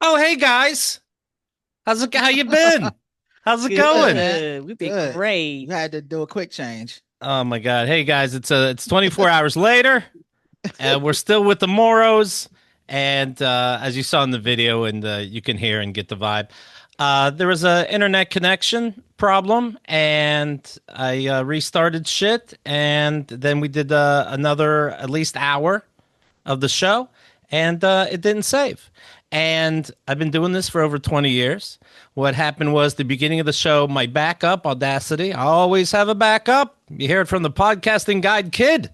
Oh, hey guys. How you been? How's it Good, going? man. Good. We've been Good. We great. had to do a quick change. Oh my God. Hey guys, it's 24 hours later, and we're still with the Morrows. And as you saw in the video, and you can hear and get the vibe, there was a internet connection problem, and I restarted shit, and then we did another at least hour of the show, and it didn't save. And I've been doing this for over 20 years. What happened was the beginning of the show, my backup, Audacity. I always have a backup. You hear it from the podcasting guide kid.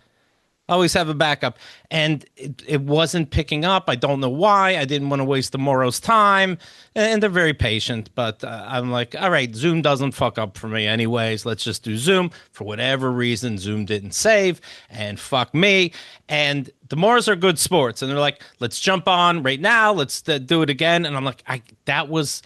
Always have a backup. And it wasn't picking up. I don't know why. I didn't want to waste the Morrow's time. And they're very patient. But I'm like, all right, Zoom doesn't fuck up for me anyways. Let's just do Zoom. For whatever reason, Zoom didn't save. And fuck me. And the Morrows are good sports. And they're like, let's jump on right now. Let's do it again. And I'm like, that was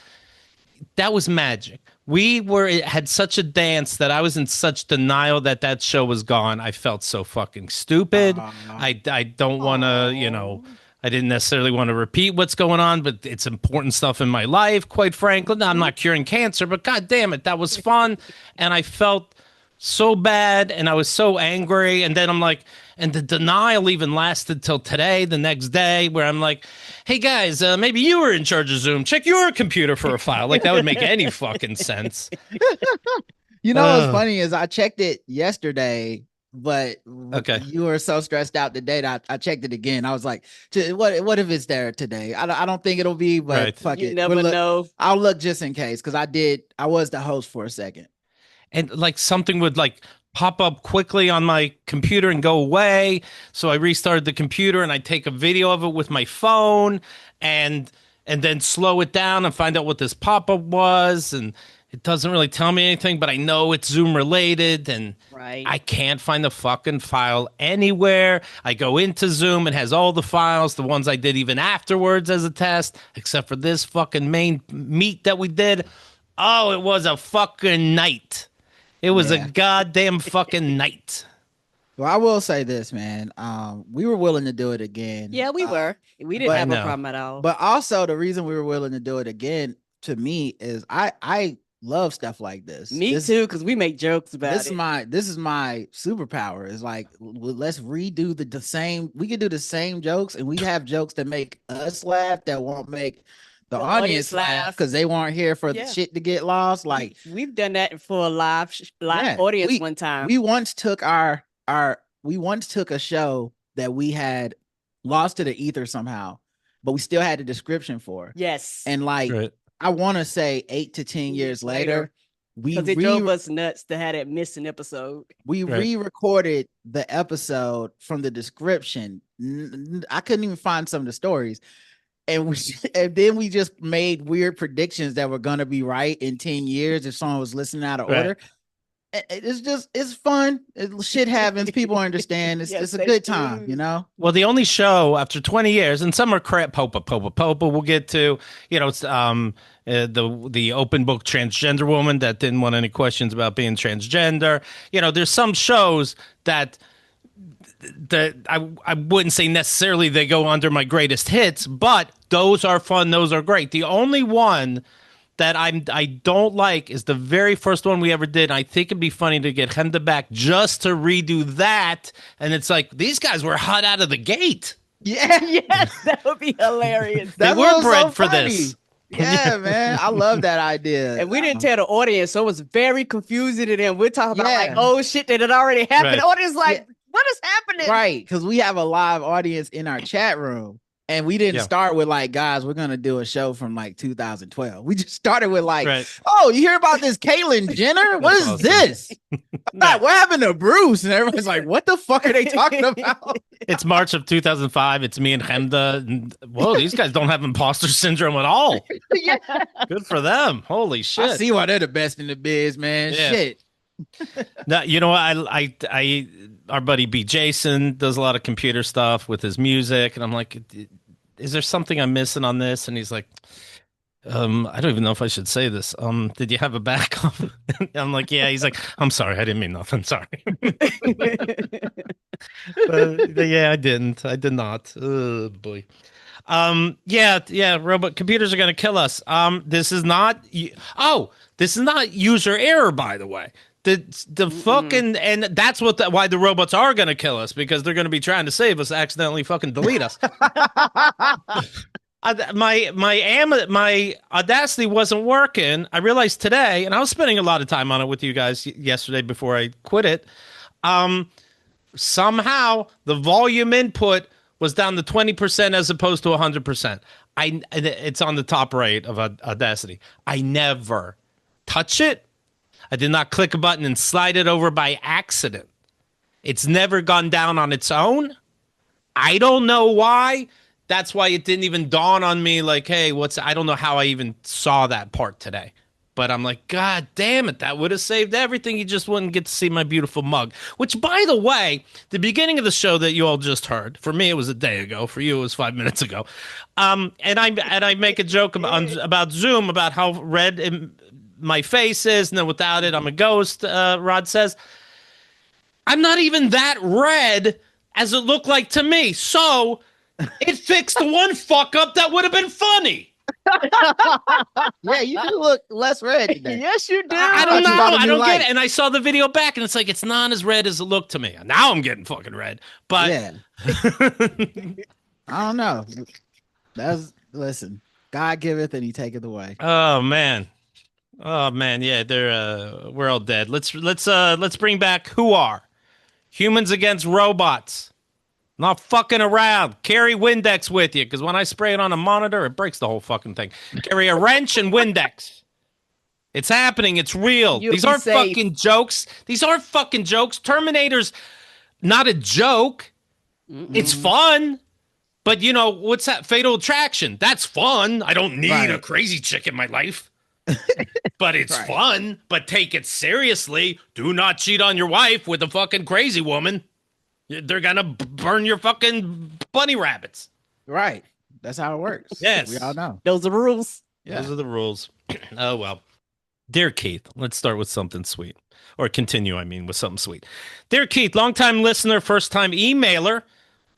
magic. We were it had such a dance that I was in such denial that that show was gone. I felt so fucking stupid. Uh, I don't want to, Oh, I didn't necessarily want to repeat what's going on, but it's important stuff in my life, quite frankly. No, I'm not curing cancer, but god damn it, that was fun. And I felt so bad and I was so angry. And then I'm like, and the denial even lasted till today, the next day, where I'm like, hey guys, maybe you were in charge of Zoom. Check your computer for a file. Like that would make any fucking sense. what's Uh, funny is I checked it yesterday, but okay. you were so stressed out today that I checked it again. I was like, what if it's there today? I don't think it'll be, but Right. fuck you it. We'll never look. know. I'll look just in case because I was the host for a second. And like something would like pop up quickly on my computer and go away. So I restarted the computer and I take a video of it with my phone and then slow it down and find out what this pop-up was. And it doesn't really tell me anything, but I know it's Zoom related and Right. I can't find the fucking file anywhere. I go into Zoom, it has all the files, the ones I did even afterwards as a test, except for this fucking main meet that we did. Oh, it was a fucking night. It was a Yeah. goddamn fucking night. Well, I will say this, man. We were willing to do it again. Yeah, we were. We didn't But I have a know. problem at all. but also the reason we were willing to do it again to me is I love stuff like this. Me This too, because we make jokes this about is it. my superpower. Is like let's redo the same. We could do the same jokes, and we have jokes that make us laugh that won't make the The audience audience laugh laugh. because they weren't here for the Yeah. shit to get lost. Like We've done that for a live yeah, audience we one time. we once took our we once took a show that we had lost to the ether somehow, but we still had the description for. Yes. And like Right. I want to say 8 to 10 years later, we Because it drove us nuts to have that missing episode. we Right. re-recorded the episode from the description. I couldn't even find some of the stories. And we and then we just made weird predictions that were gonna be right in 10 years if someone was listening out of Right. order. It's fun. Shit happens. People understand. Yes, It's a they good time, do. Well, the only show after 20 years, and some are crap. Popa. We'll get to, it's the open book transgender woman that didn't want any questions about being transgender. There's some shows that I wouldn't say necessarily they go under my greatest hits, but those are fun. Those are great. The only one that I don't like is the very first one we ever did. I think it'd be funny to get Hemda back just to redo that. And it's like these guys were hot out of the gate. Yeah, Yes, that would be hilarious. They that were was bred so for funny. this. Yeah, man, I love that idea. And we didn't tell the audience, so it was very confusing to them. We're talking about like, Yeah. oh shit, that had already happened. Right. The audience like, Yeah. what is happening? Right, because we have a live audience in our chat room. And we didn't Yeah. start with like, guys, we're gonna do a show from like 2012. We just started with like, Right. oh, you hear about this Caitlyn Jenner? What is awesome. this? What happened to Bruce? And everyone's like, what the fuck are they talking about? It's March of 2005. It's me and Hemda. And, whoa, these guys don't have imposter syndrome at all. Yeah, Good for them. Holy I shit. see why they're the best in the biz, man. Yeah. Shit. No, our buddy B Jason does a lot of computer stuff with his music, and I'm like, is there something I'm missing on this? And he's like, I don't even know if I should say this. Did you have a backup? I'm like, yeah. He's like, I'm sorry, I didn't mean nothing. Sorry. But yeah, I didn't. I did not. Oh boy. Yeah, robot computers are gonna kill us. This is not. This is not user error, by the way. The fucking and that's why the robots are gonna kill us because they're gonna be trying to save us, accidentally fucking delete us. My Audacity wasn't working. I realized today, and I was spending a lot of time on it with you guys yesterday before I quit it. Somehow the volume input was down to 20% as opposed to 100%. It's on the top right of Audacity. I never touch it. I did not click a button and slide it over by accident. It's never gone down on its own. I don't know why. That's why it didn't even dawn on me like, hey, I don't know how I even saw that part today. But I'm like, God damn it, that would have saved everything. You just wouldn't get to see my beautiful mug. Which, by the way, the beginning of the show that you all just heard, for me it was a day ago. For you it was 5 minutes ago. And I make a joke about Zoom, about how red my face is, and then without it I'm a ghost. Rod says, I'm not even that red as it looked like to me. So it fixed the one fuck up that would have been funny. Yeah, you do look less red today. Yes, you do. I don't know. I don't light. get it. And I saw the video back, and it's like it's not as red as it looked to me. Now I'm getting fucking red. But yeah, I don't know. Listen. God giveth and He taketh away. Oh man, yeah, we're all dead. Let's bring back who are humans against robots. Not fucking around. Carry Windex with you, because when I spray it on a monitor, it breaks the whole fucking thing. Carry a wrench and Windex. It's happening. It's real. These aren't fucking jokes. These aren't fucking jokes. Terminator's not a joke. It's fun. But, you know, what's that? Fatal Attraction. That's fun. I don't need a crazy chick in my life. But it's fun. But take it seriously. Do not cheat on your wife with a fucking crazy woman. They're gonna burn your fucking bunny rabbits. Right. That's how it works. Yes. We all know. Those are the rules. Yeah. Those are the rules. Oh, well. Dear Keith, let's start with something sweet. Or continue, with something sweet. Dear Keith, longtime listener, first-time emailer.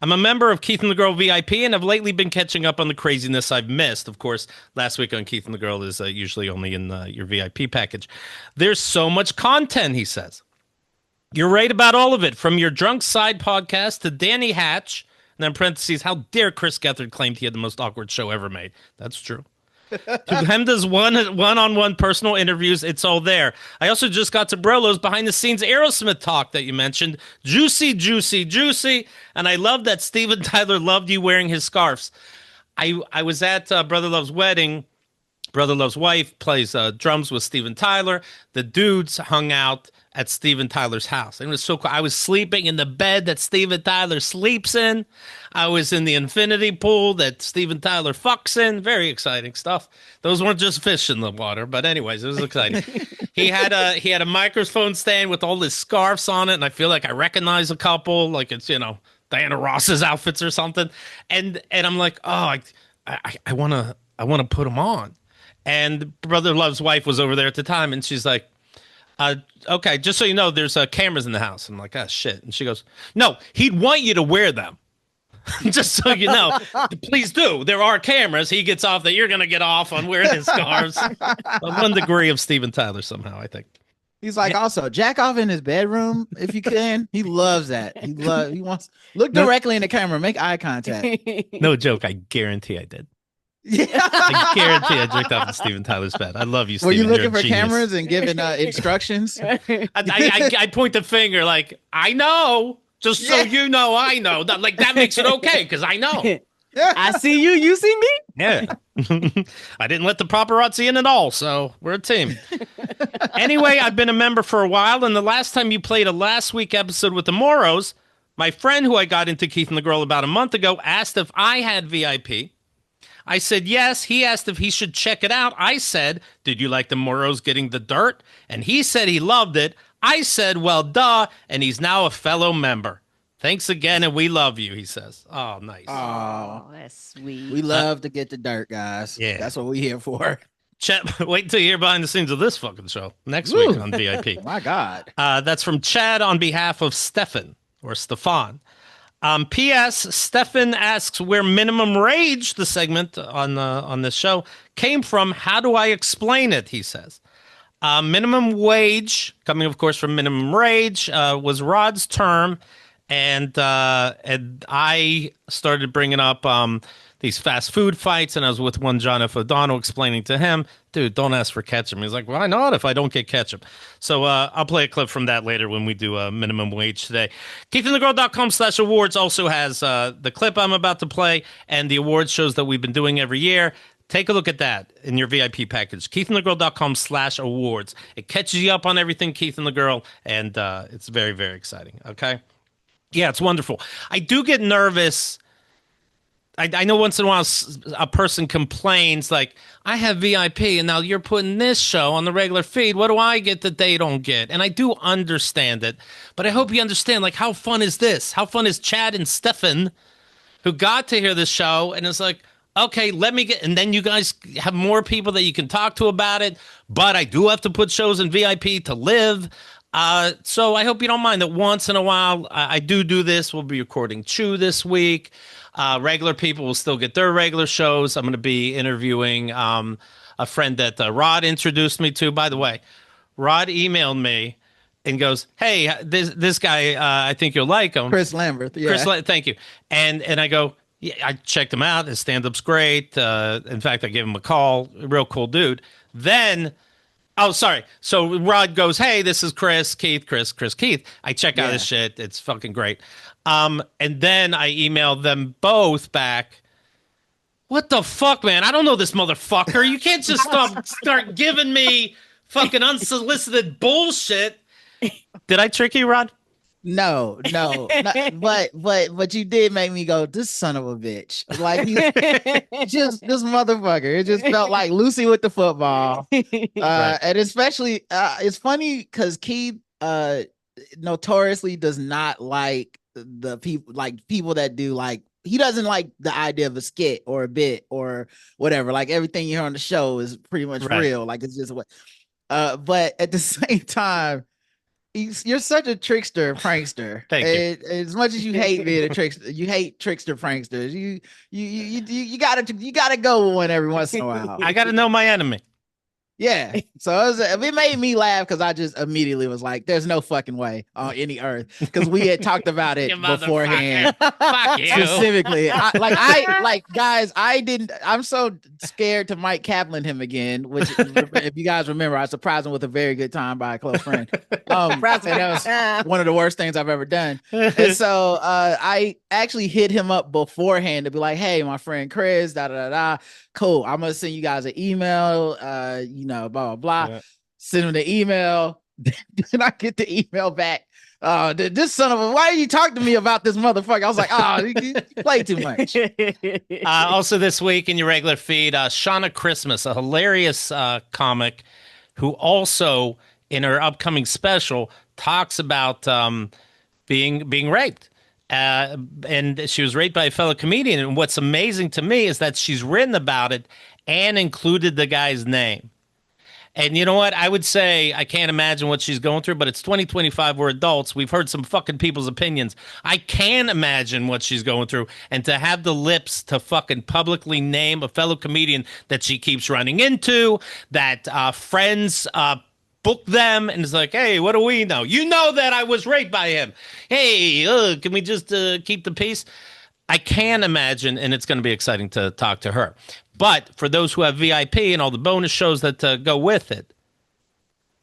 I'm a member of Keith and the Girl VIP and have lately been catching up on the craziness I've missed. Of course, last week on Keith and the Girl is usually only in your VIP package. There's so much content, he says. You're right about all of it, from your Drunk Side podcast to Danny Hatch, and then parentheses, how dare Chris Gethard claimed he had the most awkward show ever made. That's true. To Hemda's one-on-one personal interviews, it's all there. I also just got to Brolo's behind-the-scenes Aerosmith talk that you mentioned. Juicy, juicy, juicy. And I love that Steven Tyler loved you wearing his scarves. I was at Brother Love's wedding. Brother Love's wife plays drums with Steven Tyler. The dudes hung out at Steven Tyler's house. And it was so cool. I was sleeping in the bed that Steven Tyler sleeps in. I was in the infinity pool that Steven Tyler fucks in. Very exciting stuff. Those weren't just fish in the water, but anyways, it was exciting. He had a microphone stand with all his scarves on it, and I feel like I recognize a couple, like it's, Diana Ross's outfits or something. And I'm like, oh, I wanna put them on. And Brother Love's wife was over there at the time, and she's like, okay, just so you know, there's cameras in the house. I'm like, oh, shit. And she goes, no, he'd want you to wear them. Just so you know, please do. There are cameras. He gets off that you're going to get off on wearing his scarves. 1 degree of Steven Tyler somehow, I think. He's like, also, jack off in his bedroom if you can. He loves that. He wants, look directly in the camera, make eye contact. No joke. I guarantee I did. Yeah. I guarantee I jerked off in Steven Tyler's bed. I love you, Steven. Were you looking You're a for genius. cameras and giving instructions? I point the finger like, I know. Just so you know, I know. That makes it okay because I know. I see you. You see me? Yeah. I didn't let the paparazzi in at all, so we're a team. Anyway, I've been a member for a while, and the last time you played a last week episode with the Morrows, my friend who I got into Keith and the Girl about a month ago asked if I had VIP. I said yes. He asked if he should check it out. I said, did you like the Morrows getting the dirt? And he said he loved it. I said, well, duh. And he's now a fellow member. Thanks again, and we love you, he says. Oh, nice. Oh, that's sweet. We love to get the dirt, guys. Yeah. That's what we're here for. Chat, wait until you hear behind the scenes of this fucking show next week on VIP. My God. That's from Chad on behalf of Stefan or Stefan. P.S. Stefan asks where minimum rage, the segment on this show, came from. How do I explain it? He says. Minimum wage, coming of course from minimum rage, was Rod's term, and I started bringing up these fast food fights, and I was with one John F. O'Donnell explaining to him, dude, don't ask for ketchup. He's like, why not if I don't get ketchup? So I'll play a clip from that later when we do minimum wage today. KeithandTheGirl.com/awards also has the clip I'm about to play and the awards shows that we've been doing every year. Take a look at that in your VIP package. KeithandTheGirl.com/awards. It catches you up on everything Keith and the Girl, and it's very, very exciting. Okay? Yeah, it's wonderful. I do get nervous. I know once in a while a person complains like, I have VIP and now you're putting this show on the regular feed. What do I get that they don't get? And I do understand it, but I hope you understand, like, how fun is this? How fun is Chad and Stefan, who got to hear this show and it's like, okay, let me get, and then you guys have more people that you can talk to about it, but I do have to put shows in VIP to live. So I hope you don't mind that once in a while I do this. We'll be recording Chew this week. Regular people will still get their regular shows. I'm going to be interviewing a friend that Rod introduced me to. By the way, Rod emailed me and goes, hey, this guy, I think you'll like him. Chris Lambert. Yeah. Thank you. And I go, yeah, I checked him out. His stand-up's great. In fact, I gave him a call. Real cool dude. Then, oh, sorry. So Rod goes, hey, this is Chris, Keith. I check out his shit. It's fucking great. And then I emailed them both back. What the fuck, man? I don't know this motherfucker. You can't just start giving me fucking unsolicited bullshit. Did I trick you, Rod? No, but you did make me go, this son of a bitch. Like, just this motherfucker. It just felt like Lucy with the football. Right. And especially, it's funny because Keith notoriously does not like the people that do, like, he doesn't like the idea of a skit or a bit or whatever. Like, everything you hear on the show is pretty much real. Like, it's just what, but at the same time, you're such a trickster, prankster. Thank you. As much as you hate being a trickster, you hate trickster, pranksters. You gotta go with one every once in a while. I gotta know my enemy. Yeah. So it made me laugh because I just immediately was like, there's no fucking way on any earth. Because we had talked about it beforehand. Fuck you. Specifically. Guys, I'm so scared to Mike Kaplan him again, which if you guys remember, I surprised him with a very good time by a close friend. And that was one of the worst things I've ever done. And so I actually hit him up beforehand to be like, hey, my friend Chris, cool. I'm gonna send you guys an email, blah, blah, blah. Yeah. Send him the email. Then I get the email back. This son of a, why are you talking to me about this motherfucker? I was like, you play too much. Also this week in your regular feed, Shauna Christmas, a hilarious comic who also in her upcoming special talks about being raped. And she was raped by a fellow comedian. And what's amazing to me is that she's written about it and included the guy's name. And you know what? I would say I can't imagine what she's going through, but it's 2025. We're adults. We've heard some fucking people's opinions. I can imagine what she's going through. And to have the lips to fucking publicly name a fellow comedian that she keeps running into, that friends book them, and it's like, hey, what do we know? You know that I was raped by him. Hey, can we just keep the peace? I can imagine, and it's going to be exciting to talk to her. But for those who have VIP and all the bonus shows that go with it,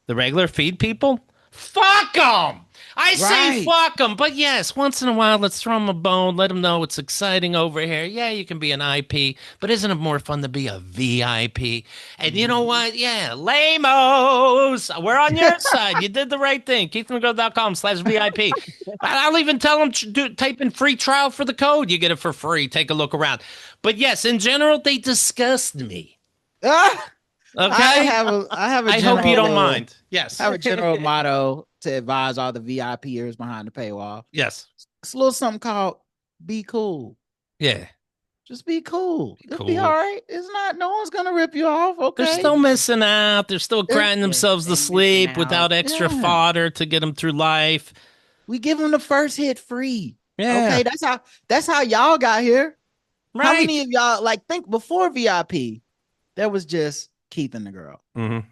the regular feed people, fuck them. I say fuck them, but yes, once in a while, let's throw them a bone, let them know it's exciting over here. Yeah, you can be an IP, but isn't it more fun to be a VIP? And you know what? Yeah, lame-os. We're on your side. You did the right thing. KeithandTheGirl.com/VIP. I'll even tell them type in free trial for the code. You get it for free. Take a look around. But yes, in general, they disgust me. Okay? I have a I hope you don't mind. Yes. I have a general motto to advise all the VIPers behind the paywall. Yes. It's a little something called be cool. Yeah. Just be cool. It'll be all right. It's not, no one's going to rip you off. Okay. They're still missing out. They're still crying themselves to sleep without extra fodder to get them through life. We give them the first hit free. Yeah. Okay, that's how y'all got here. Right. How many of y'all like think before VIP, there was just Keith and the girl. Mm-hmm.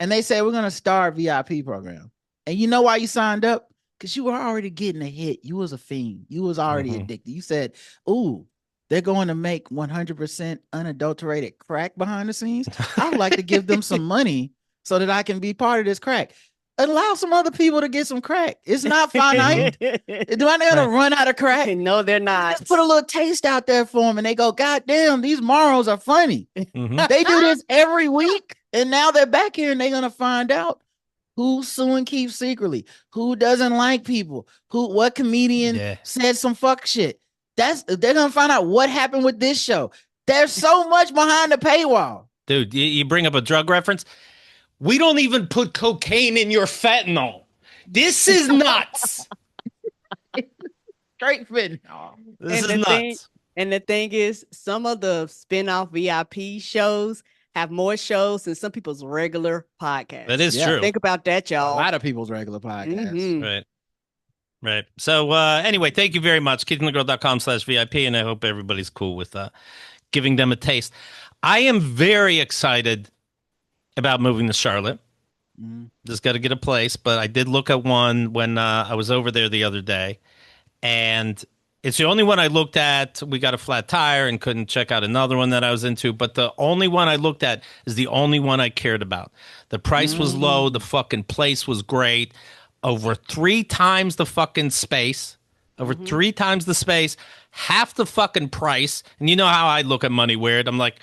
And they said we're gonna start VIP program. And you know why you signed up? Because you were already getting a hit. You was a fiend. You was already addicted. You said, ooh, they're going to make 100% unadulterated crack behind the scenes. I would like to give them some money so that I can be part of this crack. Allow some other people to get some crack. It's not finite. Do I know to run out of crack? No, they're not. Just put a little taste out there for them, and they go, God damn, these Morrows are funny. Mm-hmm. They do this every week, and now they're back here, and they're gonna find out who's suing Keith secretly, who doesn't like people, what comedian said some fuck shit. They're gonna find out what happened with this show. There's so much behind the paywall. Dude, you bring up a drug reference. We don't even put cocaine in your fentanyl. This is nuts. Straight fentanyl. This is nuts. And the thing is, some of the spin-off VIP shows have more shows than some people's regular podcasts. That is true. Think about that, y'all. A lot of people's regular podcasts. Mm-hmm. Right. So anyway, thank you very much. KeithAndTheGirl.com/VIP, and I hope everybody's cool with giving them a taste. I am very excited about moving to Charlotte. Just got to get a place, but I did look at one when I was over there the other day, and it's the only one I looked at. We got a flat tire and couldn't check out another one that I was into, but the only one I looked at is the only one I cared about. The price was low. The fucking place was great. Over 3 times the fucking space. Over 3 times the space. Half the fucking price. And you know how I look at money weird. I'm like,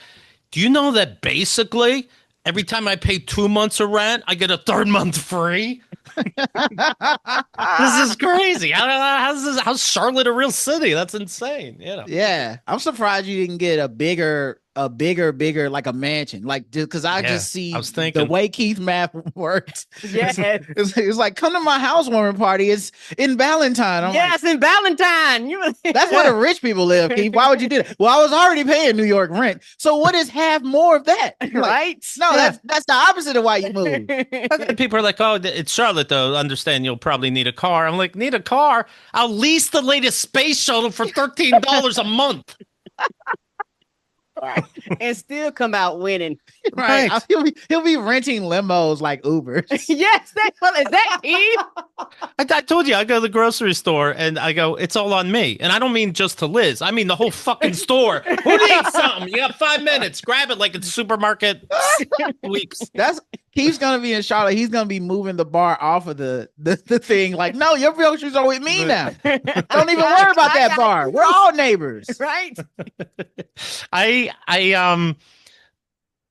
do you know that basically every time I pay 2 months of rent, I get a 3rd month free? This is crazy. How's Charlotte a real city? That's insane. You know? Yeah, I'm surprised you didn't get a bigger, like a mansion. Like, because I just see the way Keith math works. Yeah, it's like, come to my housewarming party. It's in Valentine. Yes, in Valentine. That's where the rich people live, Keith. Why would you do that? Well, I was already paying New York rent. So what is half more of that? Right? No, that's the opposite of why you moved. People are like, oh, it's Charlotte, though. Understand you'll probably need a car. I'm like, need a car? I'll lease the latest space shuttle for $13 a month. Right. And still come out winning. Right. He'll be renting limos like Uber. Yes, is that Keith? I told you, I go to the grocery store and I go, it's all on me. And I don't mean just to Liz. I mean the whole fucking store. Who needs something? You got 5 minutes. Grab it like it's supermarket weeks. Keith's gonna be in Charlotte. He's gonna be moving the bar off of the thing. Like, no, your groceries are with me now. Don't even worry about that bar. We're all neighbors, right?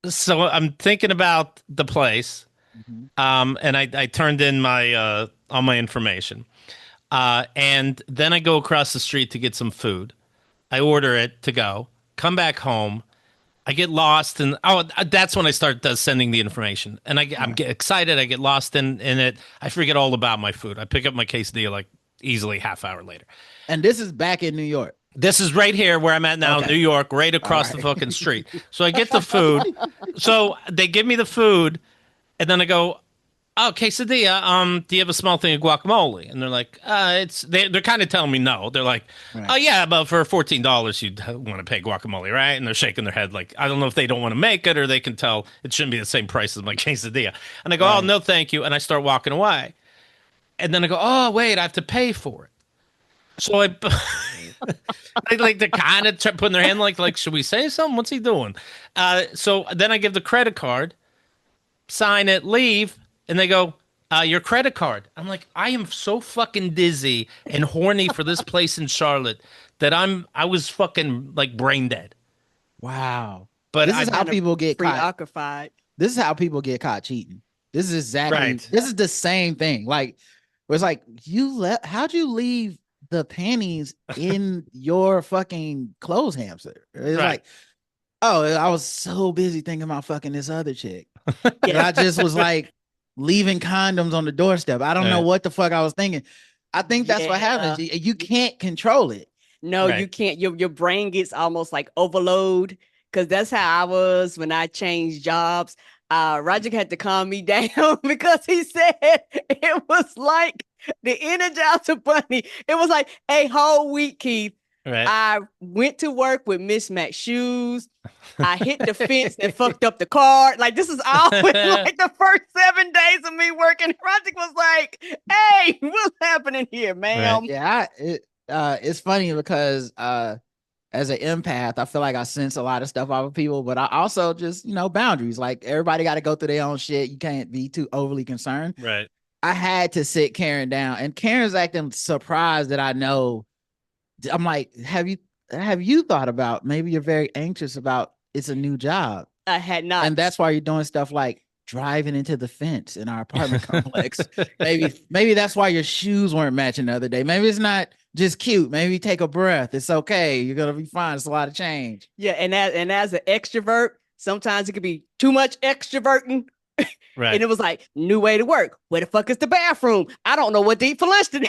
So I'm thinking about the place, and I turned in my all my information, and then I go across the street to get some food. I order it to go. Come back home. I get lost, and that's when I start sending the information. And I'm get excited. I get lost in it. I forget all about my food. I pick up my quesadilla like easily half hour later. And this is back in New York. This is right here where I'm at now, New York, right across the fucking street. So I get the food. So they give me the food, and then I go, oh, quesadilla, do you have a small thing of guacamole? And they're like, they're kind of telling me no. They're like, oh, yeah, but for $14, you'd want to pay guacamole, right? And they're shaking their head like, I don't know if they don't want to make it or they can tell it shouldn't be the same price as my quesadilla. And I go, oh, no, thank you. And I start walking away. And then I go, oh, wait, I have to pay for it. So I like they're kind of putting their hand like, should we say something? What's he doing? So then I give the credit card, sign it, leave. And they go, your credit card. I'm like, I am so fucking dizzy and horny for this place in Charlotte that I was fucking like brain dead. Wow. But this is how people get preoccupied. This is how people get caught cheating. This is exactly this is the same thing. Like, it's like how'd you leave the panties in your fucking clothes hamster? It's like, oh, I was so busy thinking about fucking this other chick. And I just was like, leaving condoms on the doorstep. I don't know what the fuck I was thinking. I think that's what happens. You can't control it. No, you can't. Your brain gets almost like overload, because that's how I was when I changed jobs. Roger had to calm me down because he said it was like The Energizer Bunny. It was like a whole week, Keith. Right. I went to work with mismatched shoes. I hit the fence and fucked up the car. Like, this is always like the first 7 days of me working. Project was like, hey, what's happening here, ma'am? Right. Yeah, it's funny because as an empath, I feel like I sense a lot of stuff off of people, but I also just, boundaries. Like everybody got to go through their own shit. You can't be too overly concerned. Right. I had to sit Karen down, and Karen's acting surprised that I know. I'm like, have you thought about, maybe you're very anxious about, it's a new job. I had not. And that's why you're doing stuff like driving into the fence in our apartment complex. Maybe that's why your shoes weren't matching the other day. Maybe it's not just cute. Maybe take a breath. It's okay. You're gonna be fine. It's a lot of change. Yeah, and as an extrovert, sometimes it could be too much extroverting. Right. And it was like, new way to work. Where the fuck is the bathroom? I don't know what to eat for lunch today.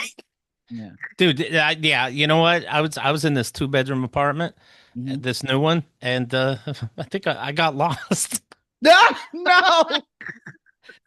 Yeah, Dude. Yeah. You know what? I was in this 2-bedroom apartment, this new one, and I think I got lost. No.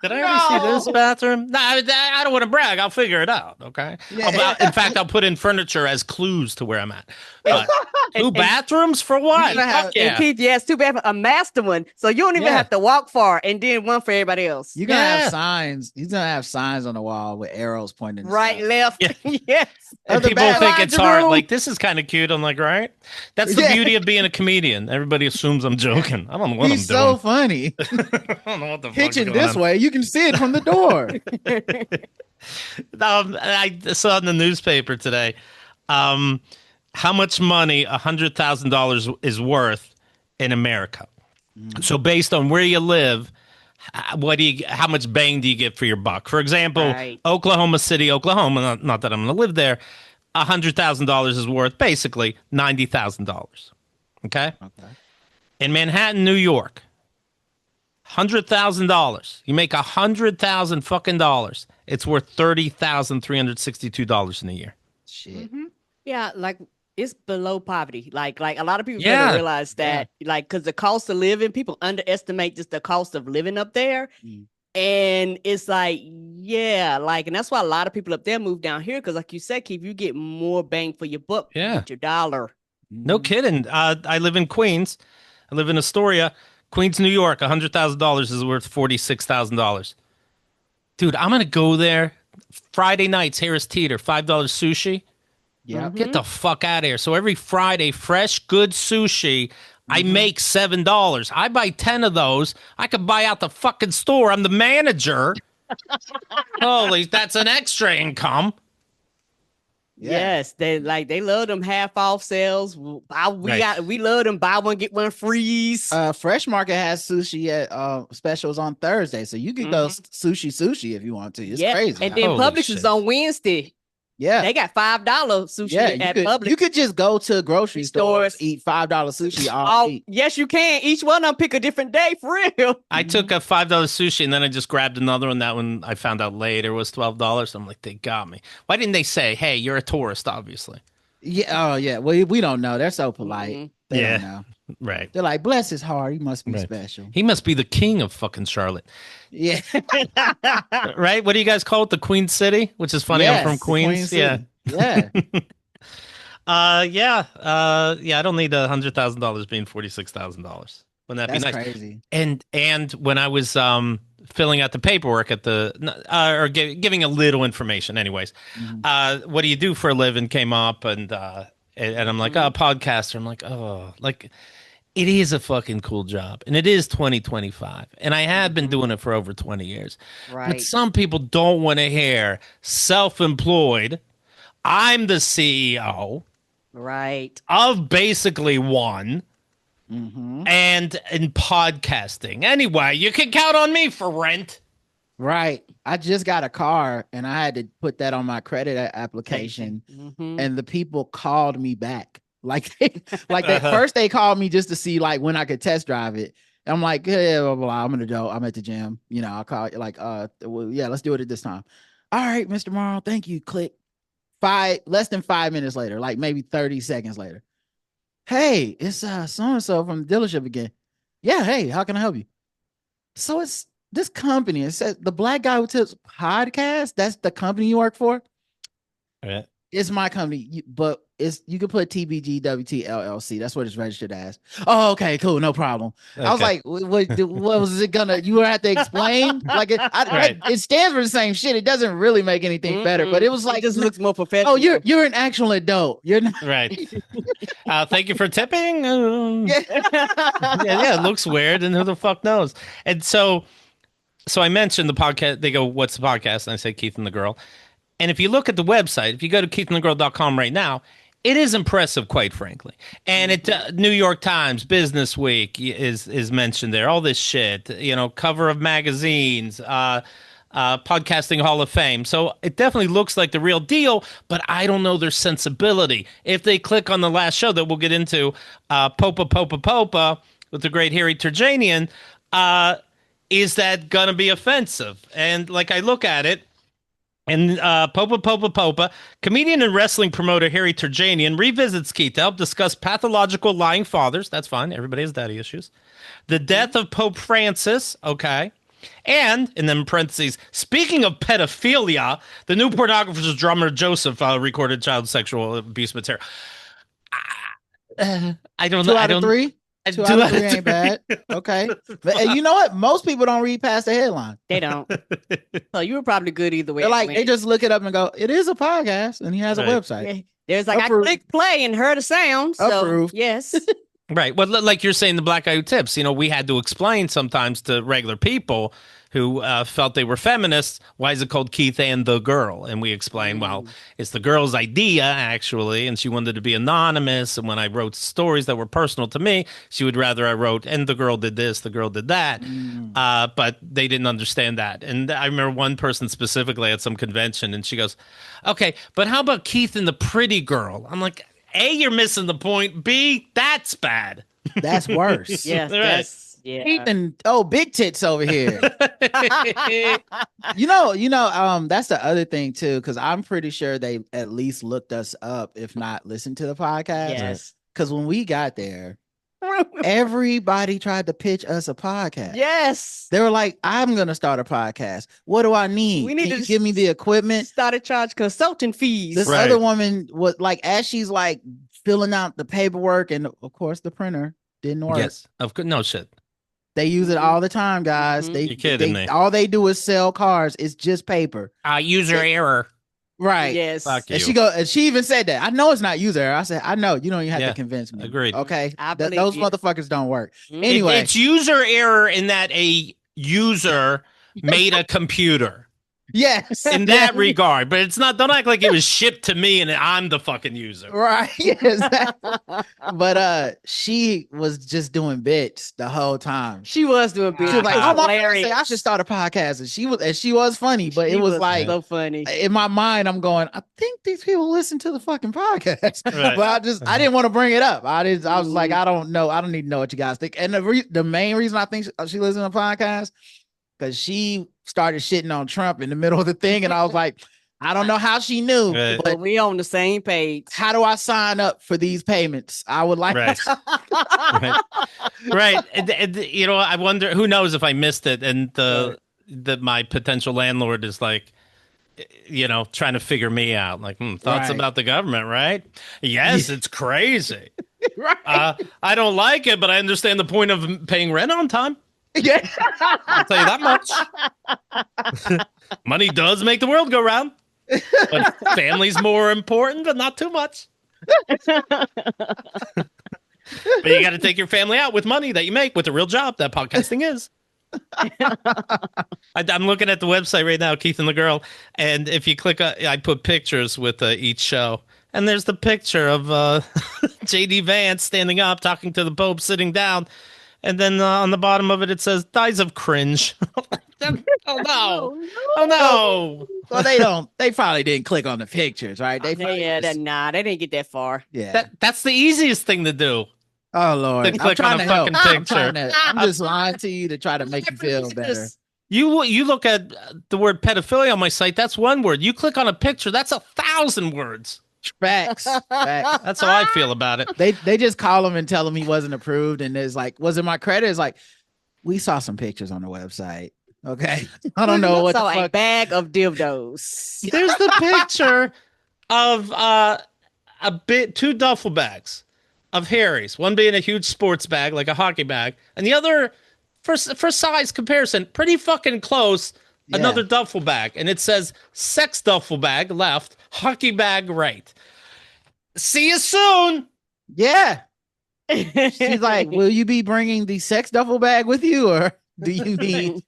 Did I ever see this bathroom? No, I don't want to brag. I'll figure it out. Okay. Yeah. In fact, I'll put in furniture as clues to where I'm at. But two bathrooms for what? Fuck And yeah. Keith, yes, too bad. A master one. So you don't even Yeah. have to walk far, and then one for everybody else. You're gonna Yeah. have signs. He's gonna have signs on the wall with arrows pointing Right, south. left. Yeah. Yes. And Other people bad think it's laundry hard. room. Like, this is kind of cute. I'm like, right? That's the Yeah. beauty of being a comedian. Everybody assumes I'm joking. I don't know what He's I'm so doing. funny. I don't know what the fuck's Hitching going this on. way, you can see it from the door. I saw in the newspaper today how much money $100,000 is worth in America. So based on where you live, how much bang do you get for your buck? For example, Right. Oklahoma City, Oklahoma. Not that I'm going to live there. $100,000 is worth basically $90,000. Okay. In Manhattan, New York, $100,000. You make $100,000 fucking dollars. It's worth $30,362 in a year. Shit. Yeah, like it's below poverty. Like a lot of people Yeah. don't realize that. Like, because the cost of living, people underestimate just the cost of living up there. And it's like, yeah, like, and that's why a lot of people up there move down here. Because, like you said, Keith, you get more bang for your buck. Yeah. With your dollar. No kidding. I live in Queens. I live in Astoria, Queens, New York. $100,000 is worth $46,000. Dude, I'm gonna go there Friday nights. Harris Teeter, $5 sushi. Yeah. Get the fuck out of here. So every Friday, fresh, good sushi. I make $7. I buy 10 of those. I could buy out the fucking store. I'm the manager. Holy, that's an extra income. Yeah. Yes, they love them half off sales. We love them buy one get one freeze. Fresh Market has sushi at specials on Thursday, so you could go sushi if you want to. It's crazy. And then Holy Publix shit. is on Wednesday. Yeah, They got $5 sushi at Publix. you could just go to grocery stores, eat $5 sushi all week. Yes, you can. Each one of them pick a different day for real. I took a $5 sushi and then I just grabbed another one. That one I found out later was $12. I'm like, they got me. Why didn't they say, hey, you're a tourist, obviously? Yeah. Oh, yeah. Well, we don't know. They're so polite. They don't know. Right. They're like, bless his heart. He must be special. He must be the king of fucking Charlotte. Yeah. Right? What do you guys call it? The Queen City? Which is funny. Yes, I'm from Queens. Queen Yeah. City. Yeah. Yeah. I don't need $100,000 being $46,000. Wouldn't that That's be nice? crazy. And when I was filling out the paperwork at giving a little information, anyways, what do you do for a living came up, and I'm like, oh, podcaster. I'm like, oh, like it is a fucking cool job, and it is 2025, and I have been doing it for over 20 years. Right. But some people don't want to hear self-employed. I'm the CEO Right. of basically one. And in podcasting. Anyway, you can count on me for rent. Right. I just got a car and I had to put that on my credit application. And the people called me back. Like first they called me just to see like when I could test drive it. I'm like, yeah, blah, blah, blah. I'm gonna go. I'm at the gym. You know, I'll call like, well, yeah, let's do it at this time. All right, Mr. Morrow, thank you. Click. Less than 5 minutes later, like maybe 30 seconds later. Hey, it's so-and-so from the dealership again. Yeah, hey, how can I help you? So it's this company, it says the Black Guy Who Tips podcast. That's the company you work for. Right. It's my company, but you can put TBGWT LLC. That's what it's registered as. Oh, okay, cool, no problem. I was Okay. like, what was it gonna? You would have to explain. Like Right. it stands for the same shit. It doesn't really make anything better, but it was like, it just looks more professional. oh, you're an actual adult. You're not. Right. Thank you for tipping. Yeah. Yeah, it looks weird, and who the fuck knows? And so I mentioned the podcast. They go, "What's the podcast?" And I say, "Keith and the Girl." And if you look at the website, if you go to keithandthegirl.com right now, it is impressive, quite frankly. And it New York Times, Business Week is mentioned there. All this shit, cover of magazines, podcasting Hall of Fame. So it definitely looks like the real deal. But I don't know their sensibility. If they click on the last show that we'll get into, Popa with the great Harry Turjanian, is that gonna be offensive? And like I look at it. And Popa, comedian and wrestling promoter Harry Turjanian revisits Keith to help discuss pathological lying fathers. That's fine. Everybody has daddy issues. The death of Pope Francis. Okay. And then parentheses, speaking of pedophilia, the new pornographer's drummer Joseph recorded child sexual abuse material. I don't know. Two out of three. Two out of three ain't bad. Okay. But you know what? Most people don't read past the headline. They don't. So you were probably good either way. They're like, they just look it up and go, it is a podcast, and he has a Right. website. There's like, Approved. I clicked play and heard a sound. So, Approved. yes. Right. Well, like you're saying, the Black Guy Who Tips, we had to explain sometimes to regular people who felt they were feminists, why is it called Keith and the Girl? And we explained, well, it's the girl's idea, actually, and she wanted to be anonymous. And when I wrote stories that were personal to me, she would rather I wrote, and the girl did this, the girl did that. But they didn't understand that. And I remember one person specifically at some convention, and she goes, okay, but how about Keith and the Pretty Girl? I'm like, A, you're missing the point. B, that's bad. That's worse. Yes. Right. That's, yeah. Ethan, big tits over here. That's the other thing too, because I'm pretty sure they at least looked us up, if not listened to the podcast. Yes. Because when we got there, everybody tried to pitch us a podcast. Yes. They were like, I'm gonna start a podcast. What do I need? We need Can to you give me the equipment? Started charge consulting fees. This Right. other woman was like, as she's like filling out the paperwork, and of course the printer didn't work. Yes. Of course. No shit. They use it all the time, guys. Mhm. They, You're kidding me. All they do is sell cars. It's just paper. User error. Right. Yes. Fuck you. And she even said that. I know it's not user error. I said, I know. You don't even have Yeah, to convince me. agreed. Okay. I Those believe you. motherfuckers don't work. Mhm. Anyway. It's user error in that a user made a computer Yes. in that regard, but it's not. Don't act like it was shipped to me and I'm the fucking user. Right. Yes. But she was just doing bits the whole time. She was doing big. She was like, Ah. "Oh, my friend hilarious. said I should start a podcast," and she was funny, but She it was like so funny. in my mind, I'm going, I think these people listen to the fucking podcast, Right. but I didn't want to bring it up. I was like, I don't know. I don't need to know what you guys think. And the main reason I think she listens to the podcast because she started shitting on Trump in the middle of the thing, and I was like, I don't know how she knew, Right. but But we on the same page. how do I sign up for these payments? I would like. Right. Right. And, I wonder. Who knows if I missed it, and my potential landlord is like, trying to figure me out. Like, thoughts Right. about the government, right? Yes, it's crazy. Right. I don't like it, but I understand the point of paying rent on time. Yeah. I'll tell you that much. Money does make the world go round, but family's more important, but not too much. But you got to take your family out with money that you make with a real job that podcasting is. I'm looking at the website right now, Keith and the Girl, and if you click, I put pictures with each show, and there's the picture of JD Vance standing up, talking to the Pope, sitting down. And then on the bottom of it, it says, dies of cringe. Oh, no. Oh, no. Well, they probably didn't click on the pictures, right? They probably Yeah, just- they didn't get that far. yeah. That's the easiest thing to do. Oh Lord, to click on a fucking picture. I'm just lying to you to try to make you feel better. You look at the word pedophilia on my site, that's one word. You click on a picture, that's 1,000 words. Facts. Facts. That's how I feel about it. They just call him and tell him he wasn't approved, and it's like, was it my credit? It's like, we saw some pictures on the website. Okay. I don't know what the So a fuck. bag of dildos. There's the picture of two duffel bags of Harry's. One being a huge sports bag, like a hockey bag, and the other, for size comparison, pretty fucking close. Yeah. Another duffel bag, and it says sex duffel bag left, hockey bag right. See you soon. Yeah. She's like, will you be bringing the sex duffel bag with you, or do you need?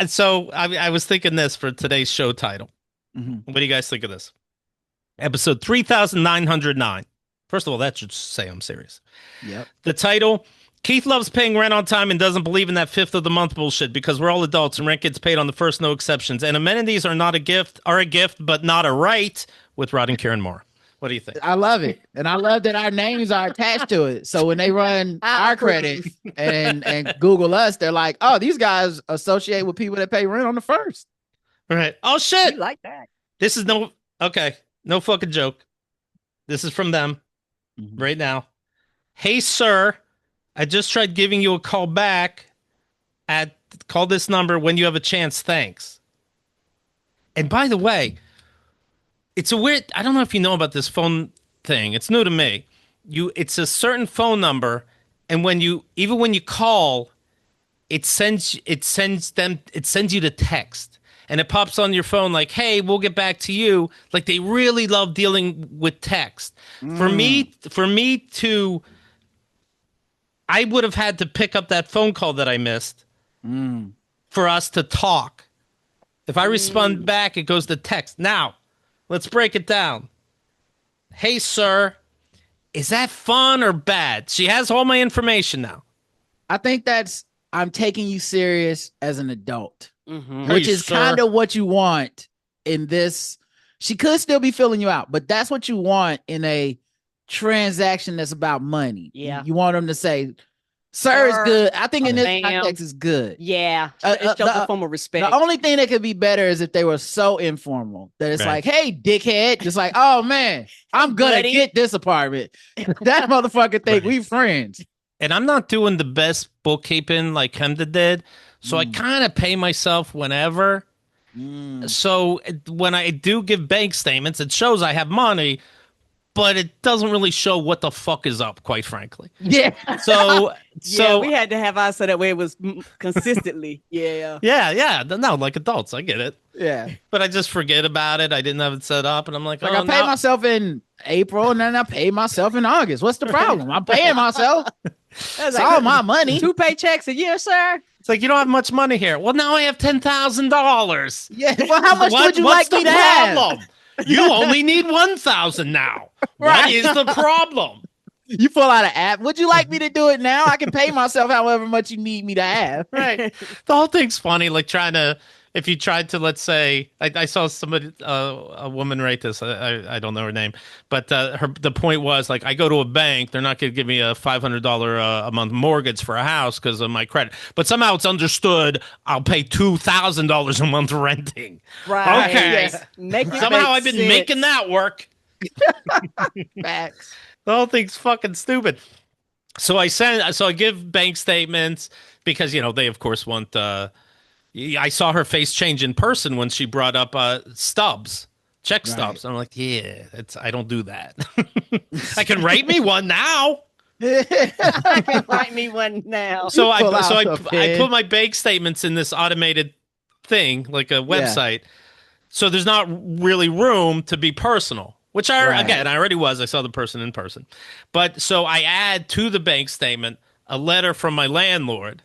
So I was thinking this for today's show title. Mhm. What do you guys think of this? Episode 3909. First of all, that should say I'm serious. Yep. The title: Keith loves paying rent on time and doesn't believe in that fifth of the month bullshit because we're all adults and rent gets paid on the first, no exceptions. And amenities are a gift, but not a right. With Rod and Karen Moore. What do you think? I love it, and I love that our names are attached to it. So when they run our credit and Google us, they're like, "Oh, these guys associate with people that pay rent on the first." Right. Oh shit! You like that? This is no fucking joke. This is from them right now. Hey, sir, I just tried giving you a call back call this number when you have a chance. Thanks. And by the way, it's a weird, I don't know if you know about this phone thing. It's new to me. It's a certain phone number, and when you call, it sends you the text. And it pops on your phone like, hey, we'll get back to you. Like, they really love dealing with text. For me I would have had to pick up that phone call that I missed for us to talk. If I respond back, it goes to text. Now, let's break it down. Hey, sir, is that fun or bad? She has all my information now. I think I'm taking you serious as an adult. Mm-hmm. Which is kind of what you want in this. She could still be filling you out, but that's what you want in a transaction that's about money. Yeah. You want them to say, sir is good. I think in this ma'am. context is good. Yeah. It shows a form of respect. The only thing that could be better is if they were so informal that it's like, hey, dickhead. Just like, oh, man, I'm going to get this apartment. That motherfucker think we friends. And I'm not doing the best bookkeeping like Hemda did. So I kind of pay myself whenever. So when I do give bank statements, it shows I have money, but it doesn't really show what the fuck is up, quite frankly. Yeah. So we had to have ours so that way it was consistently. Yeah. Yeah. No, like adults, I get it. Yeah. But I just forget about it. I didn't have it set up, and I'm like, I paid myself in April, and then I paid myself in August. What's the problem? I'm paying myself. It's all my money. 2 paychecks a year, sir. It's like, you don't have much money here. Well, now I have $10,000. Yeah. Well, how much would you like me to have? You only need 1,000 now. Right. What is the problem? You pull out an app. Would you like me to do it now? I can pay myself however much you need me to have. Right. The whole thing's funny. Like if you tried to, let's say, I saw somebody, a woman write this. I don't know her name, but the point was like, I go to a bank, they're not going to give me a $500 a month mortgage for a house because of my credit, but somehow it's understood I'll pay $2,000 a month renting. Right. Okay. Yes. Somehow I've been making that work. Facts. The whole thing's fucking stupid. So I give bank statements because, they of course want, I saw her face change in person when she brought up check stubs. I'm like, yeah, I don't do that. I can write me one now. I can write me one now. So I put my bank statements in this automated thing, like a website. Yeah. So there's not really room to be personal, which I already was. I saw the person in person. But so I add to the bank statement a letter from my landlord,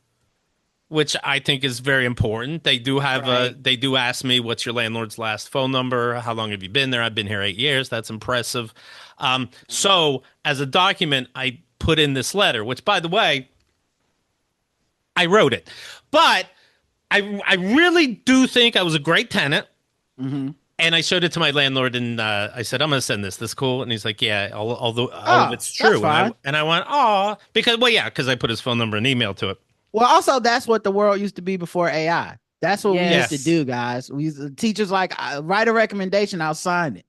which I think is very important. They do have they do ask me, what's your landlord's last phone number? How long have you been there? I've been here 8 years. That's impressive. So as a document, I put in this letter, which, by the way, I wrote it. But I really do think I was a great tenant. Mm-hmm. And I showed it to my landlord, and I said, I'm going to send this. This cool? And he's like, yeah, all of it's true. And I went, oh, because I put his phone number and email to it. Well, also, that's what the world used to be before AI. That's what we used to do, guys. Teachers like, write a recommendation, I'll sign it.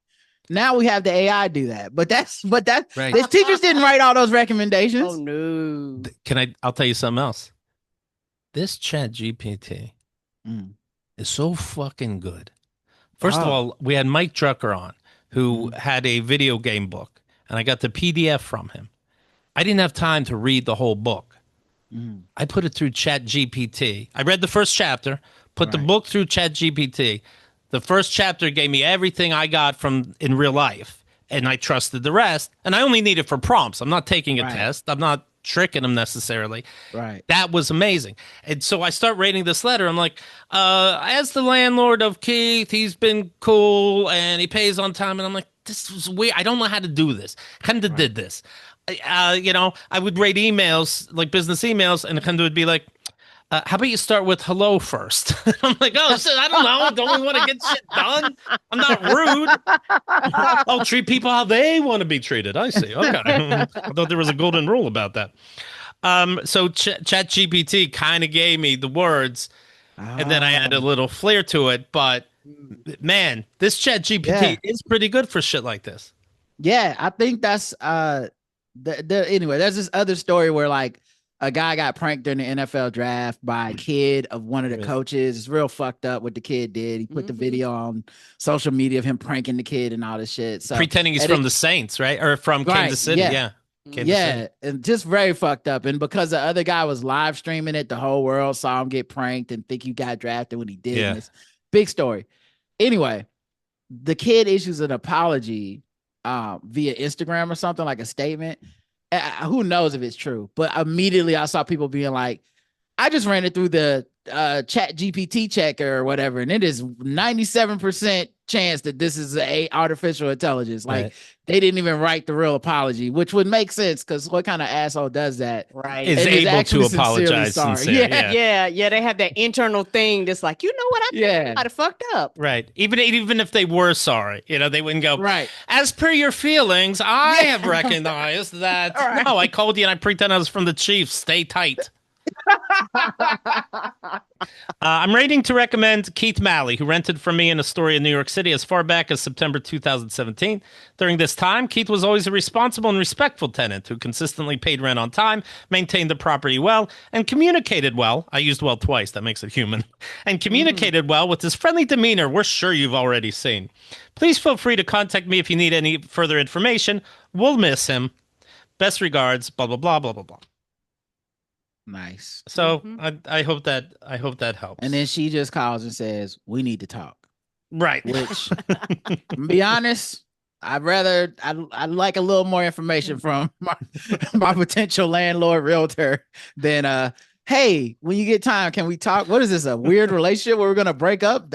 Now we have the AI do that. But right. The teachers didn't write all those recommendations. Oh, no. I'll tell you something else. This Chat GPT Mm. is so fucking good. First of Oh. all, we had Mike Drucker on, who Mhm. had a video game book, and I got the PDF from him. I didn't have time to read the whole book. Mm. I put it through Chat GPT. I read the first chapter, put the Right. book through Chat GPT. The first chapter gave me everything I got from in real life, and I trusted the rest. And I only need it for prompts. I'm not taking a Right. test. I'm not tricking them necessarily. Right. That was amazing. And so I start reading this letter. I'm like, as the landlord of Keith, he's been cool and he pays on time. And I'm like, this was weird. I don't know how to do this. Kenda did this. I would rate emails, like business emails, and Kenda would be like, how about you start with hello first? I'm like, oh, shit, I don't know. Don't we want to get shit done? I'm not rude. I'll treat people how they want to be treated. I see. Okay. I thought there was a golden rule about that. So Chat GPT kind of gave me the words, and then I added a little flair to it. But man, this Chat GPT is pretty good for shit like this. Yeah, I think that's anyway, there's this other story where like a guy got pranked during the NFL draft by a kid of one of the coaches. It's real fucked up what the kid did. He put the video on social media of him pranking the kid and all this shit. So pretending he's from the Saints, right? Or from Kansas City. Yeah. Kansas City. And just very fucked up. And because the other guy was live streaming it, the whole world saw him get pranked and think he got drafted when he did. Yeah. This big story. Anyway, the kid issues an apology via Instagram or something, like a statement. Who knows if it's true, but immediately I saw people being like, I just ran it through the Chat GPT checker or whatever, and it is 97% chance that this is a artificial intelligence. Like they didn't even write the real apology, which would make sense because what kind of asshole does that? Right. Is able to apologize. Yeah. They have that internal thing that's like, you know what? I think I might have fucked up. Right. Even if they were sorry, they wouldn't go, right. As per your feelings, I have recognized that. Right. No, I called you and I pretend I was from the Chiefs. Stay tight. I'm rating to recommend Keith Malley, who rented from me in Astoria, New York City, as far back as September 2017. During this time, Keith was always a responsible and respectful tenant who consistently paid rent on time, maintained the property well, and communicated well. I used well twice. That makes it human. And communicated well with his friendly demeanor we're sure you've already seen. Please feel free to contact me if you need any further information. We'll miss him. Best regards, blah, blah, blah, blah, blah, blah. Nice. So I hope that helps. And then she just calls and says, "We need to talk." Right. Which, to be honest, I'd like a little more information from my potential landlord realtor than hey, when you get time, can we talk? What is this, a weird relationship where we're gonna break up?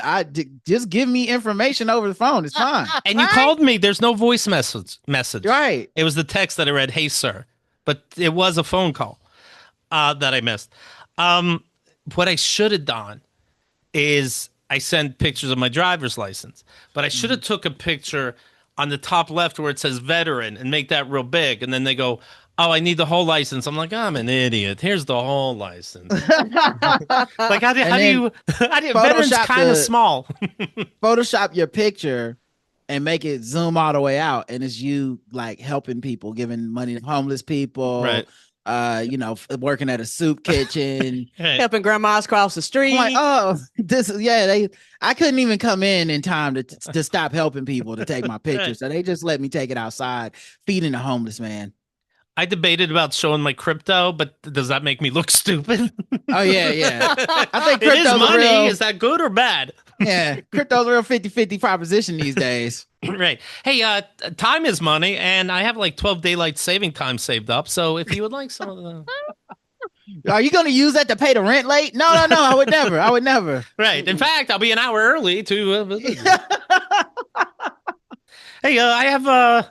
Just give me information over the phone. It's fine. And you called me. There's no voice message. Right. It was the text that I read, "Hey, sir," but it was a phone call. That I missed. What I should have done is I sent pictures of my driver's license, but I should have took a picture on the top left where it says veteran and make that real big. And then they go, "Oh, I need the whole license." I'm like, I'm an idiot. Here's the whole license. Like, how do you veteran's kind of small. Photoshop your picture and make it zoom all the way out. And it's you like helping people, giving money to homeless people. Right. Working at a soup kitchen, helping grandmas cross the street. I'm like, oh, I couldn't even come in time to stop helping people to take my picture. So they just let me take it outside, feeding a homeless man. I debated about showing my crypto, but does that make me look stupid? Oh, yeah. I think it is money. Is that good or bad? Yeah, crypto's a real 50-50 proposition these days. Right. Hey, time is money, and I have like 12 daylight saving time saved up. So if you would like some of the... Are you going to use that to pay the rent late? No. I would never. Right. In fact, I'll be an hour early to... Hey, I have...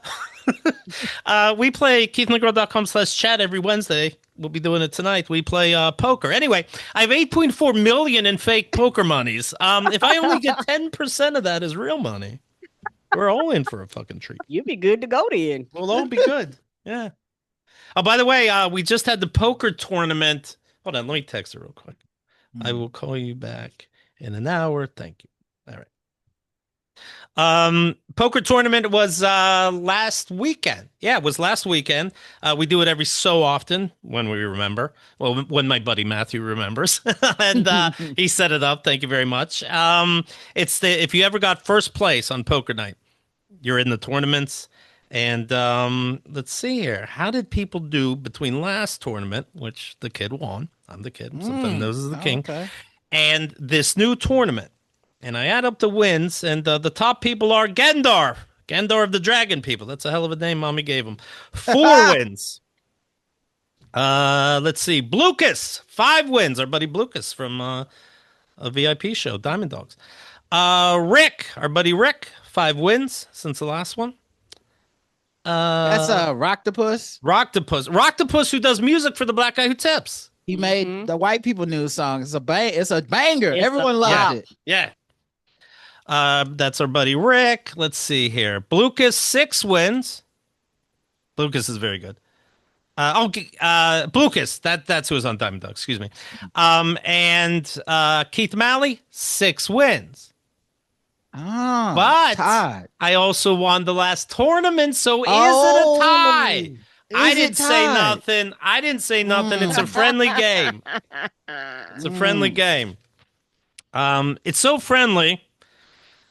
we play keithandthegirl.com/chat every Wednesday. We'll be doing it tonight. We play poker. Anyway, I have 8.4 million in fake poker monies. If I only get 10% of that as real money, we're all in for a fucking treat. You'd be good to go then. We'll all be good. Yeah. Oh, by the way, we just had the poker tournament. Hold on, let me text her real quick. I will call you back in an hour. Thank you. All right. Poker tournament was last weekend. Yeah, it was last weekend. We do it every so often when we remember. Well, when my buddy Matthew remembers, and he set it up. Thank you very much. It's the if you ever got first place on poker night, you're in the tournaments. And let's see here. How did people do between last tournament, which the kid won? I'm the kid. Sometimes knows is the king. Okay. And this new tournament. And I add up the wins, and the top people are Gendar. Gendar of the Dragon people. That's a hell of a name Mommy gave him. 4 wins. Let's see. Blucas, 5 wins. Our buddy Blucas from a VIP show, Diamond Dogs. Rick, our buddy Rick, 5 wins since the last one. That's a Rocktopus. Rocktopus, who does music for the Black Guy Who Tips. He made the white people news song. It's a banger. Everyone loved it. Yeah. That's our buddy Rick. Let's see here. Blucas, 6 wins. Blucas is very good. Blucas. That's who was on Diamond Dog. Excuse me. And Keith Malley, 6 wins. Oh, But Todd. I also won the last tournament, so is it a tie? I didn't say nothing. It's a friendly game. It's a friendly game. It's so friendly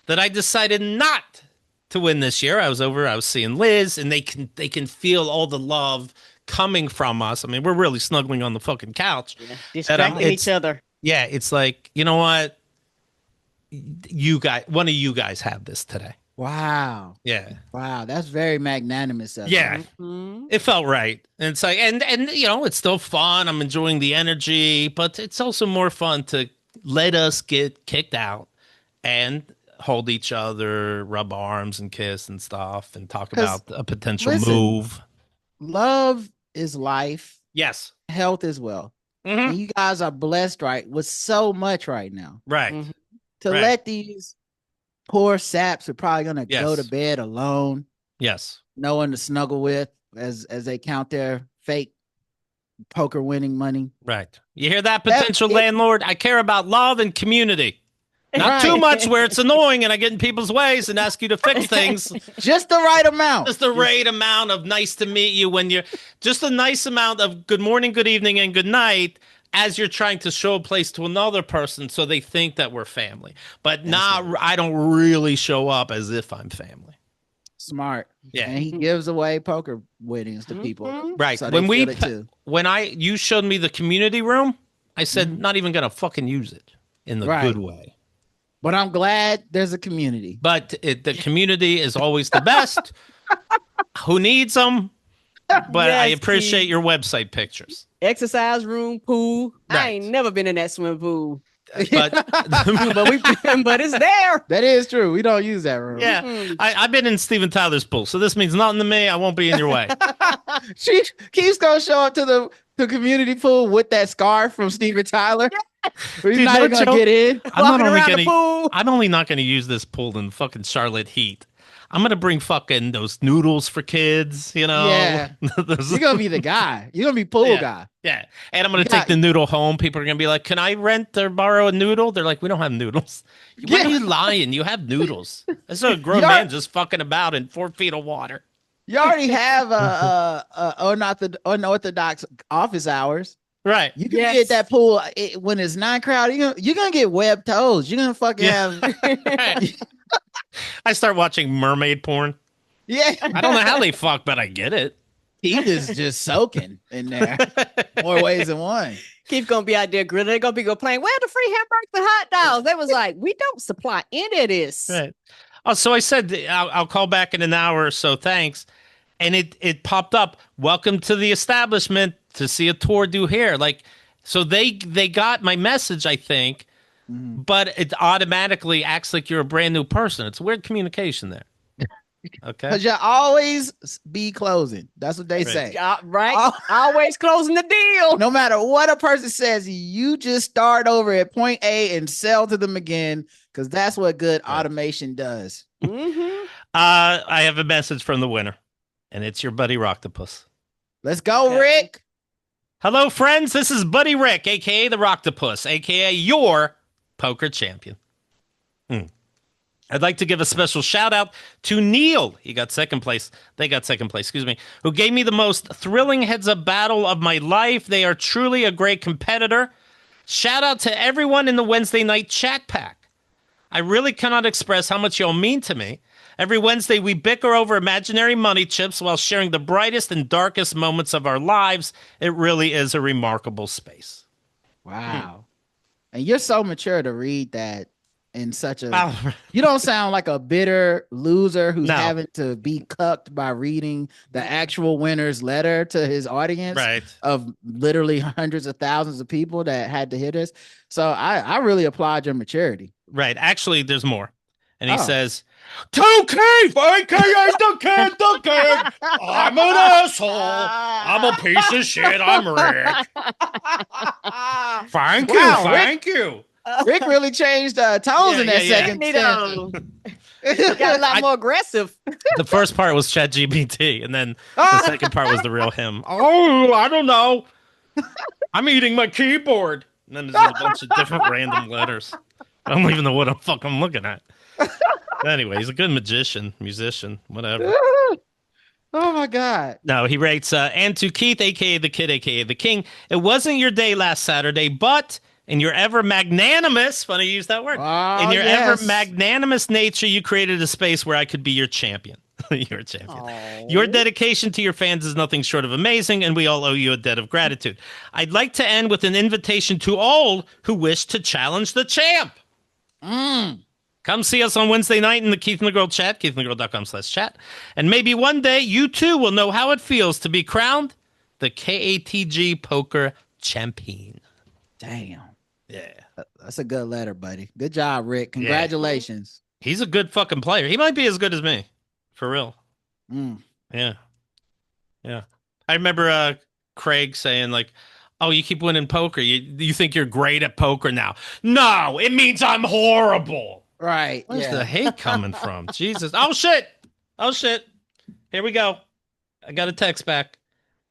that I decided not to win this year. I was seeing Liz, and they can feel all the love coming from us. I mean, we're really snuggling on the fucking couch. Yeah. Distracting each other. Yeah, it's like, you know what? One of you guys have this today. Wow. Yeah. Wow. That's very magnanimous of Yeah. you. It felt right. And it's like, and it's still fun. I'm enjoying the energy, but it's also more fun to let us get kicked out and hold each other, rub arms and kiss and stuff, and talk about a potential move. Love is life. Yes. Health as well. Mm-hmm. And you guys are blessed with so much right now. Right. To let these poor saps who are probably gonna go to bed alone. Yes. No one to snuggle with as they count their fake poker winning money. Right. You hear that, potential landlord? I care about love and community. Not too much where it's annoying and I get in people's ways and ask you to fix things. Just the right amount. Just the right amount of nice to meet you when you're just a nice amount of good morning, good evening, and good night as you're trying to show a place to another person so they think that we're family. But I don't really show up as if I'm family. Smart. Yeah. And he gives away poker winnings to people. Right. So When you showed me the community room, I said, not even going to fucking use it in the good way. But I'm glad there's a community. But the community is always the best. Who needs them? But I appreciate your website pictures. Exercise room, pool. Right. I ain't never been in that swimming pool. But but it's there. That is true. We don't use that room. Yeah. I've been in Steven Tyler's pool, so this means nothing to me. I won't be in your way. She keeps gonna show up to the community pool with that scarf from Steven Tyler. He's not even gonna get in. I'm only not gonna use this pool in fucking Charlotte heat. I'm gonna bring fucking those noodles for kids, Yeah. You're gonna be the guy. You're gonna be pool guy. Yeah. And I'm gonna take the noodle home. People are gonna be like, "Can I rent or borrow a noodle?" They're like, "We don't have noodles." Why are you lying? You have noodles. That's a grown man just fucking about in 4 feet of water. You already have unorthodox office hours. Right. You can get that pool when it's not crowded. You're gonna get webbed toes. You're gonna fucking have. I start watching mermaid porn. Yeah. I don't know how they fuck, but I get it. He is just soaking in there. More ways than one. Keith's gonna be out there grilling. They're gonna be playing, where the free hamburgers and hot dogs? They was like, we don't supply any of this. Right. Oh, so I said I'll call back in an hour or so. Thanks. And it popped up. Welcome to the establishment to see a tour do hair. Like, so they got my message, I think, but it automatically acts like you're a brand new person. It's weird communication there. Okay. Because you always be closing. That's what they say. Right. Always closing the deal. No matter what a person says, you just start over at point A and sell to them again, because that's what good automation does. I have a message from the winner, and it's your buddy Rocktopus. Let's go, Rick. Hello, friends. This is Buddy Rick, a.k.a. the Rocktopus, a.k.a. your poker champion. I'd like to give a special shout out to Neil. He got second place. They got second place, excuse me, who gave me the most thrilling heads up battle of my life. They are truly a great competitor. Shout out to everyone in the Wednesday night chat pack. I really cannot express how much y'all mean to me. Every Wednesday, we bicker over imaginary money chips while sharing the brightest and darkest moments of our lives. It really is a remarkable space. Wow. And you're so mature to read that in such a... Oh, You don't sound like a bitter loser who's No. having to be cucked by reading the actual winner's letter to his audience right. of literally hundreds of thousands of people that had to hear this. So I really applaud your maturity. Right. Actually, there's more. And he Oh. says, 2K, aka the kid. I'm an asshole. I'm a piece of shit. I'm Rick. Thank you. Wow, Thank you. Rick really changed tones in that second Nito sentence. got a lot more aggressive. The first part was ChatGPT, and then the second part was the real him. Oh, I don't know. I'm eating my keyboard. And then there's a bunch of different random letters. I don't even know what the fuck I'm looking at. Anyway, he's a good magician, musician, whatever. Oh my God. No, he writes, and to Keith, aka the kid, aka the king, it wasn't your day last Saturday, but in your ever magnanimous, funny you use that word, in your ever magnanimous nature, you created a space where I could be your champion. You're a champion. Aww. Your dedication to your fans is nothing short of amazing, and we all owe you a debt of gratitude. I'd like to end with an invitation to all who wish to challenge the champ. Come see us on Wednesday night in the Keith and the Girl chat, keithandthegirl.com/chat. And maybe one day you too will know how it feels to be crowned the KATG Poker Champion. Damn. Yeah. That's a good letter, buddy. Good job, Rick. Congratulations. He's a good fucking player. He might be as good as me. For real. Yeah. Yeah. I remember Craig saying, like, oh, you keep winning poker. You think you're great at poker now. No, it means I'm horrible. Right. Where's the hate coming from? Jesus. Oh, shit. Oh, shit. Here we go. I got a text back.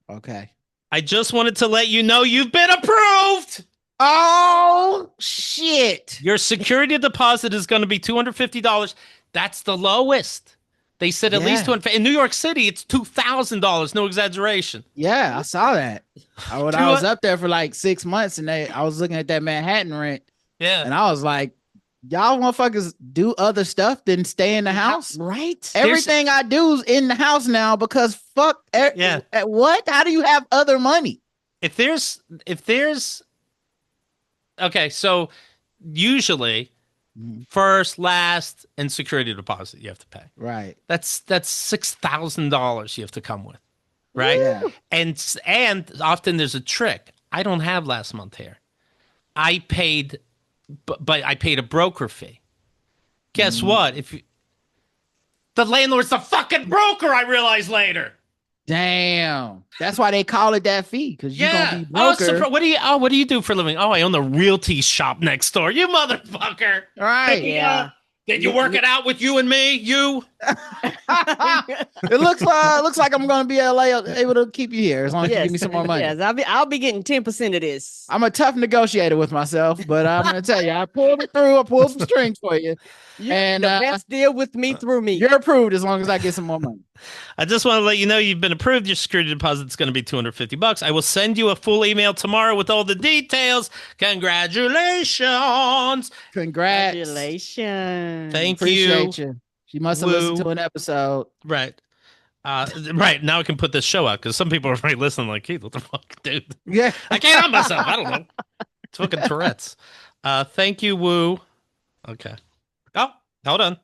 Okay. I just wanted to let you know you've been approved. Oh, shit. Your security deposit is going to be $250. That's the lowest. They said at least $250. In New York City, it's $2,000. No exaggeration. Yeah, I saw that. I was up there for like 6 months, and I was looking at that Manhattan rent. Yeah. And I was like, y'all motherfuckers do other stuff than stay in the house? Right. Everything I do is in the house now because fuck. What? How do you have other money? If there's okay, so usually first, last, and security deposit you have to pay. Right. That's $6,000 you have to come with. Right. Yeah. And often there's a trick. I don't have last month here. I paid, but I paid a broker fee. Guess what? The landlord's the fucking broker, I realized later. Damn. That's why they call it that fee, because you're gonna be broker. What do you do for a living? Oh, I own the realty shop next door. You motherfucker. Right. Yeah. Did you work it out with you and me? You? It looks like I'm gonna be able to keep you here as long as you give me some more money. Yes, I'll be getting 10% of this. I'm a tough negotiator with myself, but I'm gonna tell you, I pulled it through. I pulled some strings for you. And the best deal with me through me. You're approved as long as I get some more money. I just want to let you know you've been approved. Your security deposit is going to be $250. I will send you a full email tomorrow with all the details. Congratulations. Congrats. Congratulations. Thank Appreciate you. She must have listened to an episode. Right. Right. Now I can put this show out because some people are already listening like, Keith, what the fuck, dude? Yeah. I can't help myself. I don't know. It's fucking Tourette's. Thank you, Woo. Okay. Oh, hold on.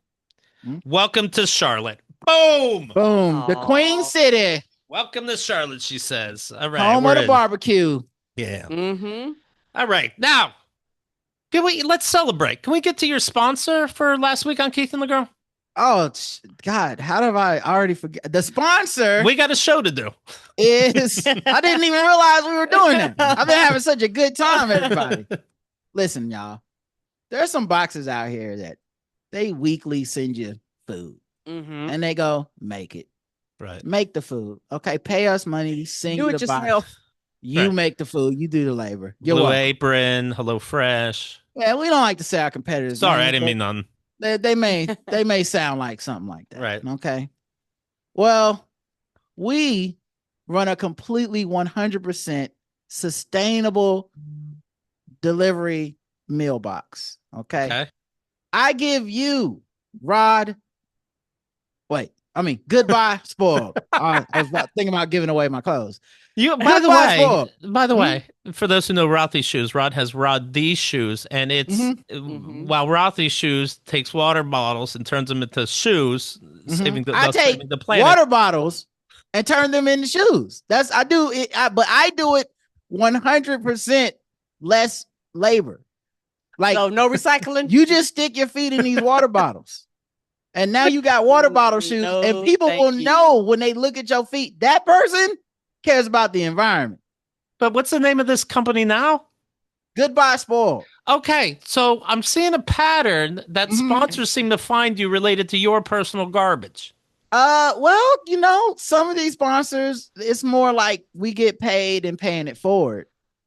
Welcome to Charlotte. Boom. Boom. The Queen City. Welcome to Charlotte, she says. All right. Home of the barbecue. Yeah. Mm-hmm. All right. Now, let's celebrate. Can we get to your sponsor for last week on Keith and the Girl? Oh, God. How did I already forget? The sponsor We got a show to do. is, I didn't even realize we were doing it. I've been having such a good time, everybody. Listen, y'all. There's some boxes out here that they weekly send you food. And they go, make it. Right. Make the food. Okay, pay us money. Send Do you it the box. yourself. You make the food. You do the labor. You're Blue welcome. Apron, Hello Fresh. Yeah, we don't like to say our competitors. Sorry, names, I didn't but mean none. They may sound like something like that. Right. Okay. Well, we run a completely 100% sustainable delivery meal box. Okay. I give you, Rod. Goodbye, spoiled. I was thinking about giving away my clothes. By the way, for those who know Rothy's shoes, Rod has Rod these shoes, and it's while Rothy's shoes takes water bottles and turns them into shoes, saving I take saving the planet. water bottles and turn them into shoes. I do it, but I do it 100% less labor. Like, so no recycling. You just stick your feet in these water bottles. And now you got water bottle shoes, and people will know when they look at your feet, that person cares about the environment. But what's the name of this company now? Goodbye, spoiled. Okay, so I'm seeing a pattern that sponsors seem to find you related to your personal garbage. Well, some of these sponsors, it's more like we get paid and paying it forward.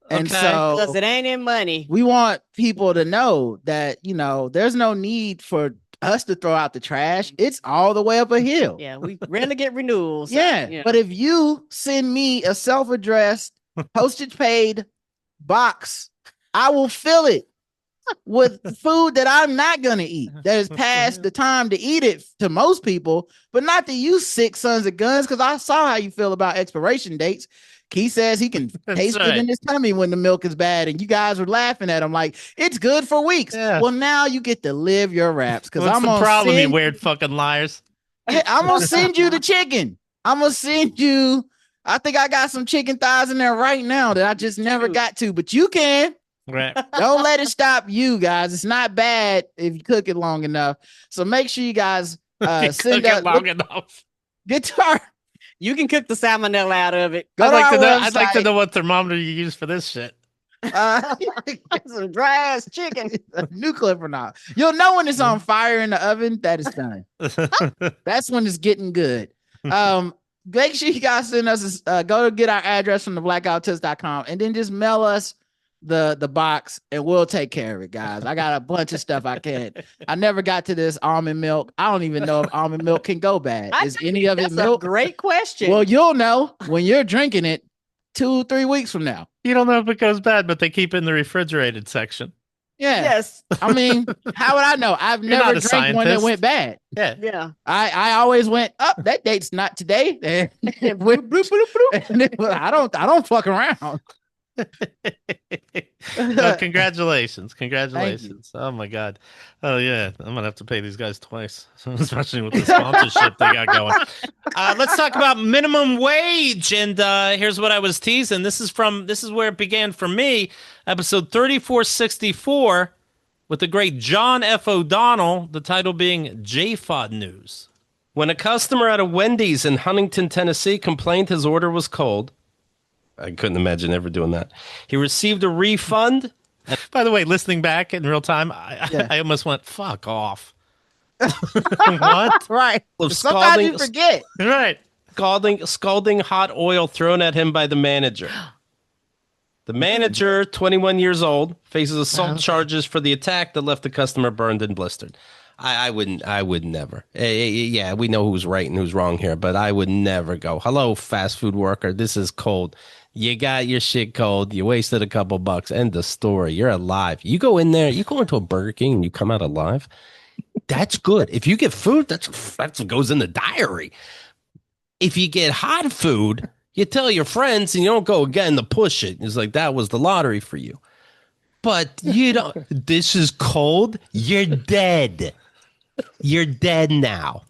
And so, because it ain't in money, we want people to know that, there's no need for us to throw out the trash. It's all the way up a hill. Yeah, we rarely get renewals. Yeah, but if you send me a self-addressed, postage paid box, I will fill it with food that I'm not gonna eat. That is past the time to eat it to most people, but not to you sick sons of guns. Because I saw how you feel about expiration dates. He says he can taste it in his tummy when the milk is bad, and you guys were laughing at him like it's good for weeks. Yeah. Well, now you get to live your raps because What's the problem, you weird fucking liars? I'm gonna send you the chicken. I'm gonna send you. I think I got some chicken thighs in there right now that I just never got to, but you can. Right. Don't let it stop you guys. It's not bad if you cook it long enough. So make sure you guys send it long enough. Guitar. You can cook the salmonella out of it. I'd like to know what thermometer you use for this shit. Some dry ass chicken. New clip or not. You'll know when it's on fire in the oven that it's done. That's when it's getting good. Make sure you guys send us go to get our address from theblackouttips.com and then just mail us the box and we'll take care of it, guys. I got a bunch of stuff I never got to this almond milk. I don't even know if almond milk can go bad. Is any of it milk? Great question. Well, you'll know when you're drinking it 2-3 weeks from now. You don't know if it goes bad, but they keep it in the refrigerated section. Yeah. Yes. I mean, how would I know? I've never drank one that went bad. Yeah. I always went up. That date's not today. I don't fuck around. No, congratulations. Oh my god. Oh yeah, I'm gonna have to pay these guys twice, especially with the sponsorship they got going. Let's talk about minimum wage, and here's what I was teasing. This is where it began for me, episode 3464 with the great John F. O'Donnell, the title being JFOD News. When a customer at a Wendy's in Huntington, Tennessee complained his order was cold, I couldn't imagine ever doing that. He received a refund. By the way, listening back in real time, I almost went, fuck off. What? Right. Sometimes you forget. Right. Scalding hot oil thrown at him by the manager. The manager, 21 years old, faces assault charges for the attack that left the customer burned and blistered. I would never. Yeah, we know who's right and who's wrong here, but I would never go, hello, fast food worker, this is cold. You got your shit cold. You wasted a couple bucks. End of story. You're alive. You go in there, you go into a Burger King and you come out alive. That's good. If you get food, that's what goes in the diary. If you get hot food, you tell your friends and you don't go again to push it. It's like, that was the lottery for you. But you don't, this is cold. You're dead. You're dead now.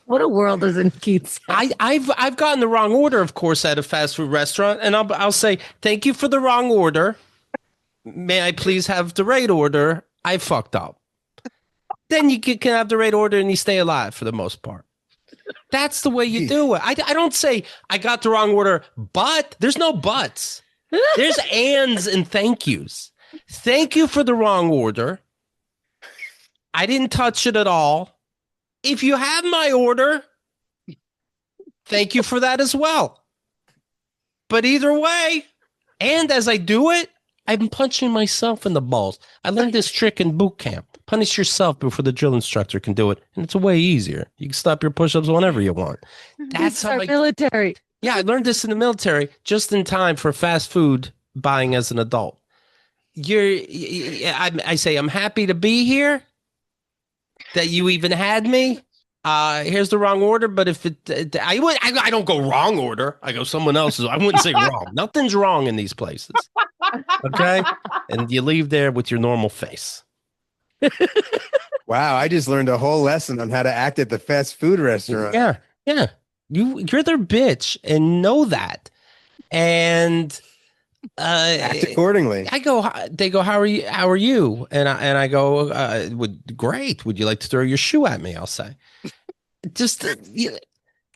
What a world is in Keats. I've gotten the wrong order, of course, at a fast food restaurant, and I'll say, thank you for the wrong order. May I please have the right order? I fucked up. Then you can have the right order and you stay alive for the most part. That's the way you do it. I don't say I got the wrong order, but there's no buts. There's ands and thank yous. Thank you for the wrong order. I didn't touch it at all. If you have my order, thank you for that as well. But either way, and as I do it, I'm punching myself in the balls. I learned this trick in boot camp. Punish yourself before the drill instructor can do it, and it's way easier. You can stop your push-ups whenever you want. That's how I. Military. Yeah, I learned this in the military just in time for fast food buying as an adult. I say I'm happy to be here. That you even had me. Here's the wrong order, but if I don't go wrong order. I go someone else's. I wouldn't say wrong. Nothing's wrong in these places. Okay, and you leave there with your normal face. Wow, I just learned a whole lesson on how to act at the fast food restaurant. Yeah. You're their bitch and know that. And act accordingly. They go, how are you? And I go, great. Would you like to throw your shoe at me? I'll say, just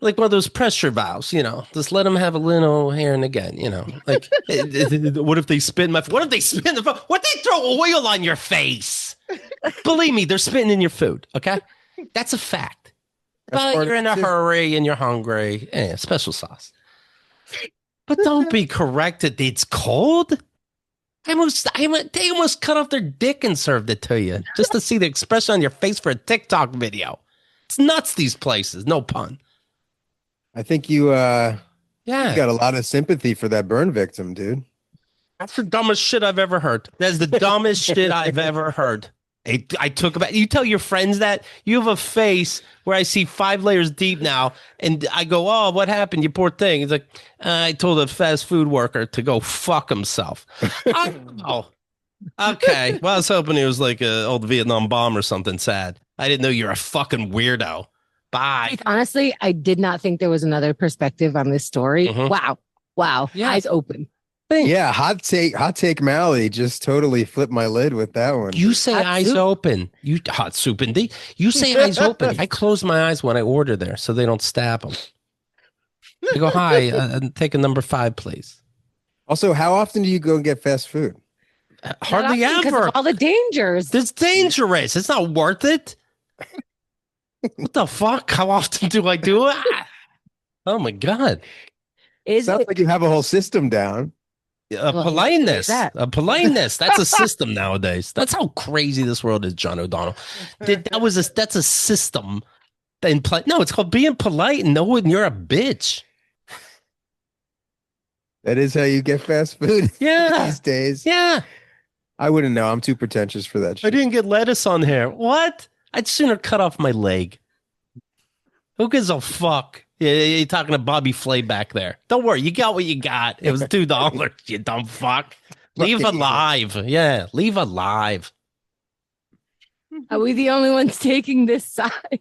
like one of those pressure valves, just let them have a little here and again, like, what if they spin what if they spin the phone? What if they throw oil on your face? Believe me, they're spitting in your food. Okay. That's a fact. But you're in a hurry and you're hungry. Special sauce. But don't be corrected. It's cold. They almost cut off their dick and served it to you just to see the expression on your face for a TikTok video. It's nuts, these places. No pun. I think you got a lot of sympathy for that burn victim, dude. That's the dumbest shit I've ever heard. That's the dumbest shit I've ever heard. I took about. You tell your friends that you have a face where I see 5 layers deep now, and I go, "Oh, what happened? You poor thing." He's like, "I told a fast food worker to go fuck himself." Oh, okay. Well, I was hoping he was like an old Vietnam bomb or something sad. I didn't know you're a fucking weirdo. Bye. Honestly, I did not think there was another perspective on this story. Mhm. Wow. Yeah. Eyes open. Yeah, hot take Mally just totally flipped my lid with that one. You say Hot eyes soup. open. You hot soup indeed. You say eyes open. I close my eyes when I order there so they don't stab them. I go, hi, take a number 5, please. Also, how often do you go and get fast food? Hardly Not often, 'cause ever. of all the dangers. It's dangerous. It's not worth it. What the fuck? How often do I do it? Oh my God. Sounds like you have a whole system down. Politeness. that? Politeness. That's a system nowadays. That's how crazy this world is, John O'Donnell. That's a system. No, it's called being polite and knowing you're a bitch. That is how you get fast food these days. Yeah. I wouldn't know. I'm too pretentious for that I shit. didn't get lettuce on here. What? I'd sooner cut off my leg. Who gives a fuck? Yeah, you're talking to Bobby Flay back there. Don't worry, you got what you got. It was $2, you dumb fuck. Leave alive. Yeah, leave alive. Are we the only ones taking this side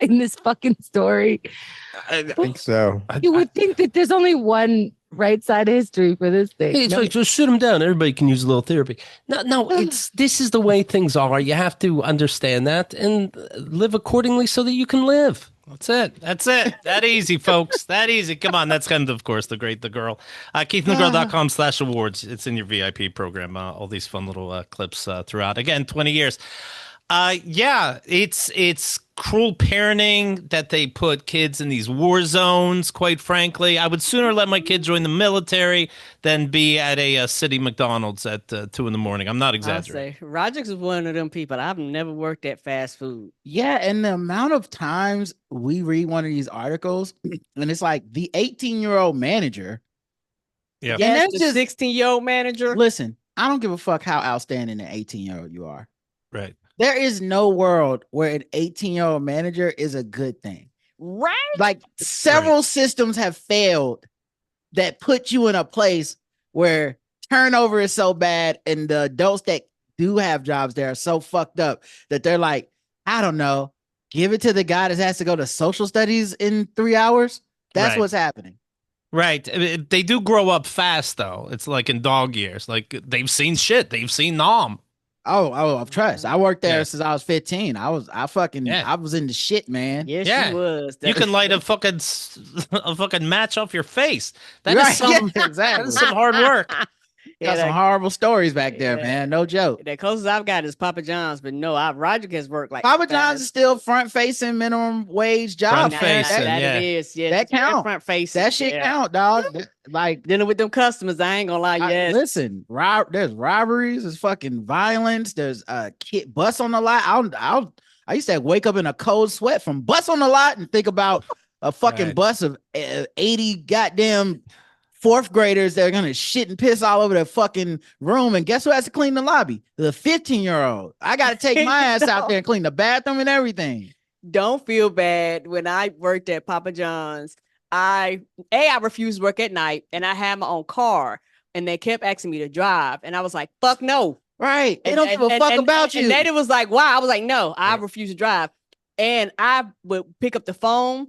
in this fucking story? I think so. You would think that there's only one right side of history for this thing. Hey, it's like just sit them down. Everybody can use a little therapy. No, this is the way things are. You have to understand that and live accordingly so that you can live. That's it. That's it. That easy, folks. That easy. Come on. That's kind of, course, The Great, The Girl. KeithandTheGirl.com/awards. It's in your VIP program. All these fun little clips throughout. Again, 20 years. Yeah, it's cruel parenting that they put kids in these war zones, quite frankly. I would sooner let my kid join the military than be at a city McDonald's at 2 in the morning. I'm not exaggerating. Rogers is one of them people. I've never worked at fast food. Yeah, and the amount of times we read one of these articles, and it's like the 18-year-old manager. Yeah. And that's the just 16-year-old manager. Listen, I don't give a fuck how outstanding an 18-year-old you are. Right. There is no world where an 18-year-old manager is a good thing. Right. Like several systems have failed that put you in a place where turnover is so bad and the adults that do have jobs there are so fucked up that they're like, I don't know, give it to the guy that has to go to social studies in 3 hours. That's Right. what's happening. Right. They do grow up fast, though. It's like in dog years. Like they've seen shit. They've seen Nom. Oh, trust. I worked there Yeah. since I was 15. I was in the shit, man. Yes, Yeah. she was. You can light a fucking match off your face. That is Right, some yeah, exactly. that is some hard work. Got some horrible stories back there, Yeah. man. No joke. The closest I've got is Papa John's, but no, Roger has worked like Papa John's is still front facing minimum wage job. Front-facing, that yeah. it is. Yeah, That count. front facing. That shit count, dog. Like Dealing with them customers, I ain't gonna lie. Yes. listen, there's robberies, there's fucking violence, there's kid bus on the lot. I used to wake up in a cold sweat from bus on the lot and think about a fucking Right. bus of 80 goddamn fourth graders that are gonna shit and piss all over their fucking room. And guess who has to clean the lobby? The 15-year-old. I gotta take my ass out there and clean the bathroom and everything. Don't feel bad. When I worked at Papa John's, I refused to work at night, and I had my own car, and they kept asking me to drive, and I was like, "Fuck no!" Right? They don't give a fuck about you. And Nate was like, "Why?" I was like, "No, I refuse to drive." And I would pick up the phone,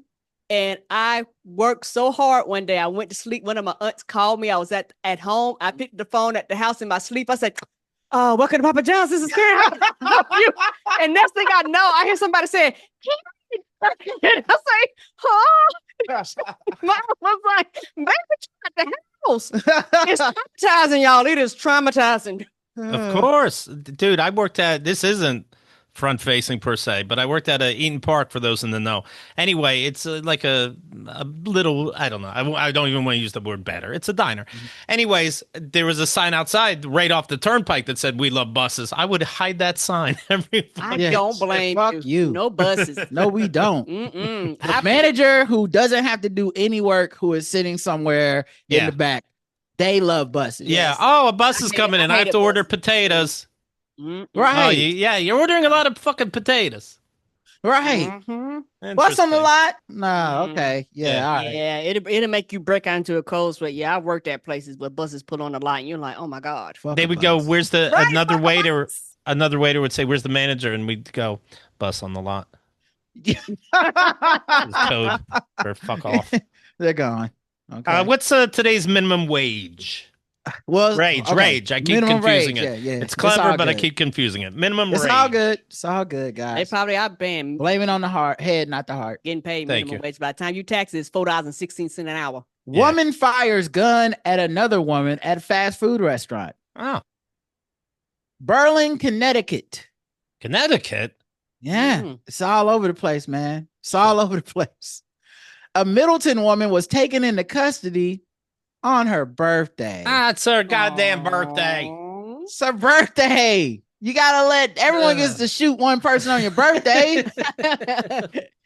and I worked so hard. One day, I went to sleep. One of my aunts called me. I was at home. I picked the phone at the house in my sleep. I said, "Oh, welcome to Papa John's. This is Karen. How can I help you?" And next thing I know, I hear somebody saying, "Karen." And I say, "Huh?" Mom was like, "Baby, at the house." It's traumatizing, y'all. It is traumatizing. Of course, dude. I worked at, this isn't front facing per se, but I worked at Eaton Park, for those in the know. Anyway, it's like a little, I don't know. I don't even want to use the word better. It's a diner. Anyways, there was a sign outside right off the turnpike that said, "We love buses." I would hide that sign every I Yeah. don't blame Fuck you. No buses. No, we don't. Mm-mm. The manager who doesn't have to do any work, who is sitting somewhere in Yeah. the back, they love buses. Yeah. Oh, a bus is hate coming it. in. I I have hate to it, order buses. potatoes. Mm-mm. Right. Oh, yeah. You're ordering a lot of fucking potatoes. Right. Mhm. Bus on the Interesting. lot? No, Mhm. okay. Yeah, Yeah. all right. Yeah, it'll make you break out into a cold sweat. Yeah, I worked at places where buses put on the lot, and you're like, "Oh my god." Fuck They a would go, bus. "Where's the Right, another fuck a waiter?" bus. Another waiter would say, "Where's the manager?" And we'd go, "Bus on the lot." It's code for fuck off. They're gone. Okay. What's today's minimum wage? Well, Rage. I keep Minimum confusing rage. it. Yeah, yeah. It's clever, all but I good. keep confusing it. Minimum It's rage. all good. It's all good, They guys. probably are paying Blame it on the head, not the heart. getting paid Thank minimum you. wage. By the time you tax it, it's $4.16 an hour. Yeah. Woman fires gun at another woman at fast food restaurant. Oh, Berlin, Connecticut. Connecticut. Yeah, Mm. it's all over the place, man. It's all over the place. A Middleton woman was taken into custody on her birthday. It's her goddamn birthday. Aw. It's her birthday. You gotta let everyone gets to shoot one person on your birthday.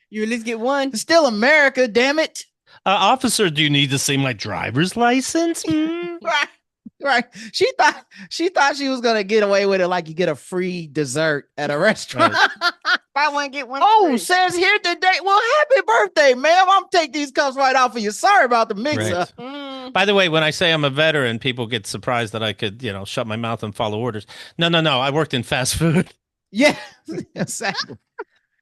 You at least get one. It's still America, damn it. Officer, do you need to see my driver's license? Right. Right. She thought she was gonna get away with it like you get a free dessert at a restaurant. I want to get one. Oh, free. says here today. Well, happy birthday, ma'am. I'm take these cups right off of you. Sorry about the mix up. Right. Mm. By the way, when I say I'm a veteran, people get surprised that I could, shut my mouth and follow orders. No. I worked in fast food. Yeah, exactly.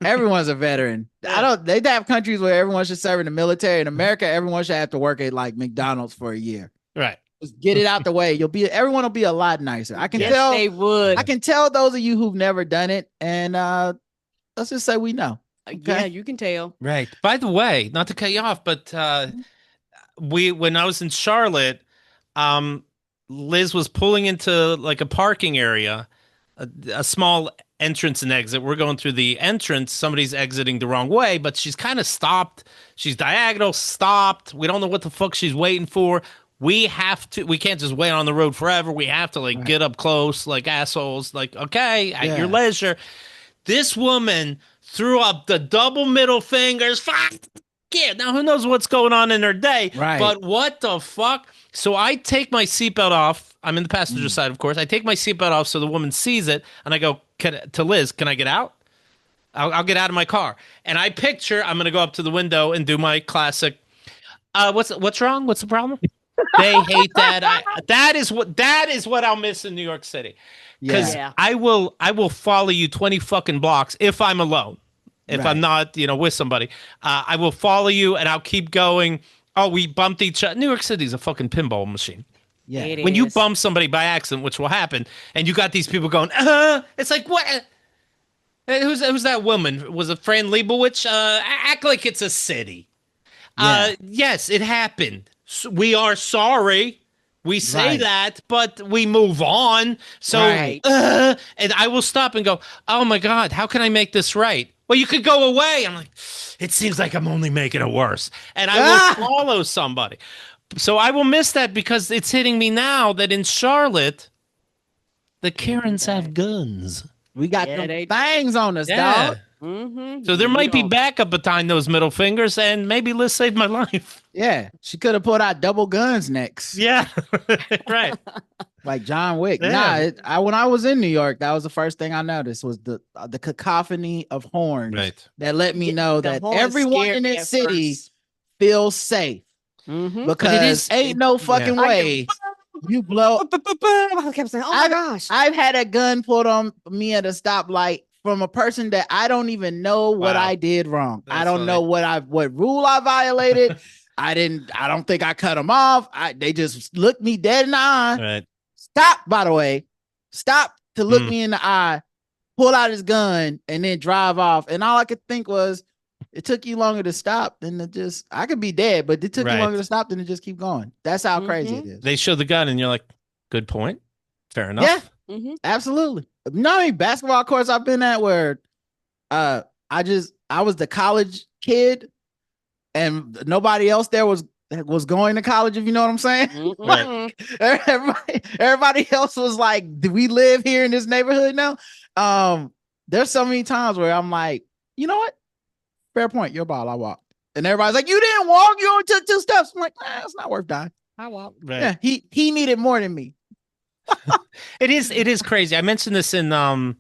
Everyone's a veteran. They have countries where everyone should serve in the military. In America, everyone should have to work at like McDonald's for a year. Right. Just get it out the way. Everyone will be a lot nicer. I can Yes, tell. they would. I can tell those of you who've never done it, and let's just say we know. Yeah, you can tell. Right. By the way, not to cut you off, but when I was in Charlotte, Liz was pulling into like a parking area, a small entrance and exit. We're going through the entrance. Somebody's exiting the wrong way, but she's kind of stopped. She's diagonal stopped. We don't know what the fuck she's waiting for. We can't just wait on the road forever. We have to get up close like assholes. Like, okay, at your leisure. This woman threw up the double middle fingers. Fuck yeah. Now, who knows what's going on in her day? Right. But what the fuck? So I take my seatbelt off. I'm in the passenger side, of course. I take my seatbelt off so the woman sees it. And I go to Liz, can I get out? I'll get out of my car. And I picture I'm going to go up to the window and do my classic. What's wrong? What's the problem? They hate that. That is what I'll miss in New York City. Because Yeah. I will follow you 20 fucking blocks if I'm alone. If Right. I'm not, with somebody, I will follow you and I'll keep going. Oh, we bumped each other. New York City's a fucking pinball machine. Yeah. It When you is. bump somebody by accident, which will happen, and you got these people going, it's like, what? Who's that woman? Was it Fran Lebowitz? Act like it's a city. Yeah. Yes, it happened. We are sorry. We say Right. that, but we move on. So, Right. and I will stop and go, oh my God, how can I make this right? Well, you could go away. I'm like, it seems like I'm only making it worse. And I will follow somebody. So I will miss that because it's hitting me now that in Charlotte, the Karens have guns. We got Yeah, them they- things on us, Yeah. dog. Mm-hmm. So there might be backup behind those middle fingers, and maybe Liz saved my life. Yeah, she could have put out double guns next. Yeah, right. Like John Wick. Yeah. When I was in New York, that was the first thing I noticed was the cacophony of horns Right. that let me know The that horns everyone scared in me that at city first. feels safe Mm-hmm. because ain't no fucking I way you blow. I kept saying, "Oh my gosh!" I've had a gun put on me at a stoplight from a person that I don't even know what Wow. I did wrong. I That's don't funny. know what rule I violated. I don't think I cut them off. They just looked me dead in the eye. Right. Stop, by the way. Stop to look Mm. me in the eye, pull out his gun, and then drive off. And all I could think was, it took you longer to stop than to just, I could be dead, but it took you Right. longer to stop than to just keep going. That's how crazy it is. They show the gun, and you're like, good point. Fair enough. Yeah. Mm-hmm. Absolutely. No, I mean, basketball courts I've been at where I was the college kid and nobody else there was going to college, if you know what I'm saying. Right. Everybody else was like, do we live here in this neighborhood now? There's so many times where I'm like, you know what? Fair point. Your ball, I walked. And everybody's like, you didn't walk, you only took 2 steps. I'm like, it's not worth dying. I walked. Right. Yeah, he needed more than me. It is crazy. I mentioned this in an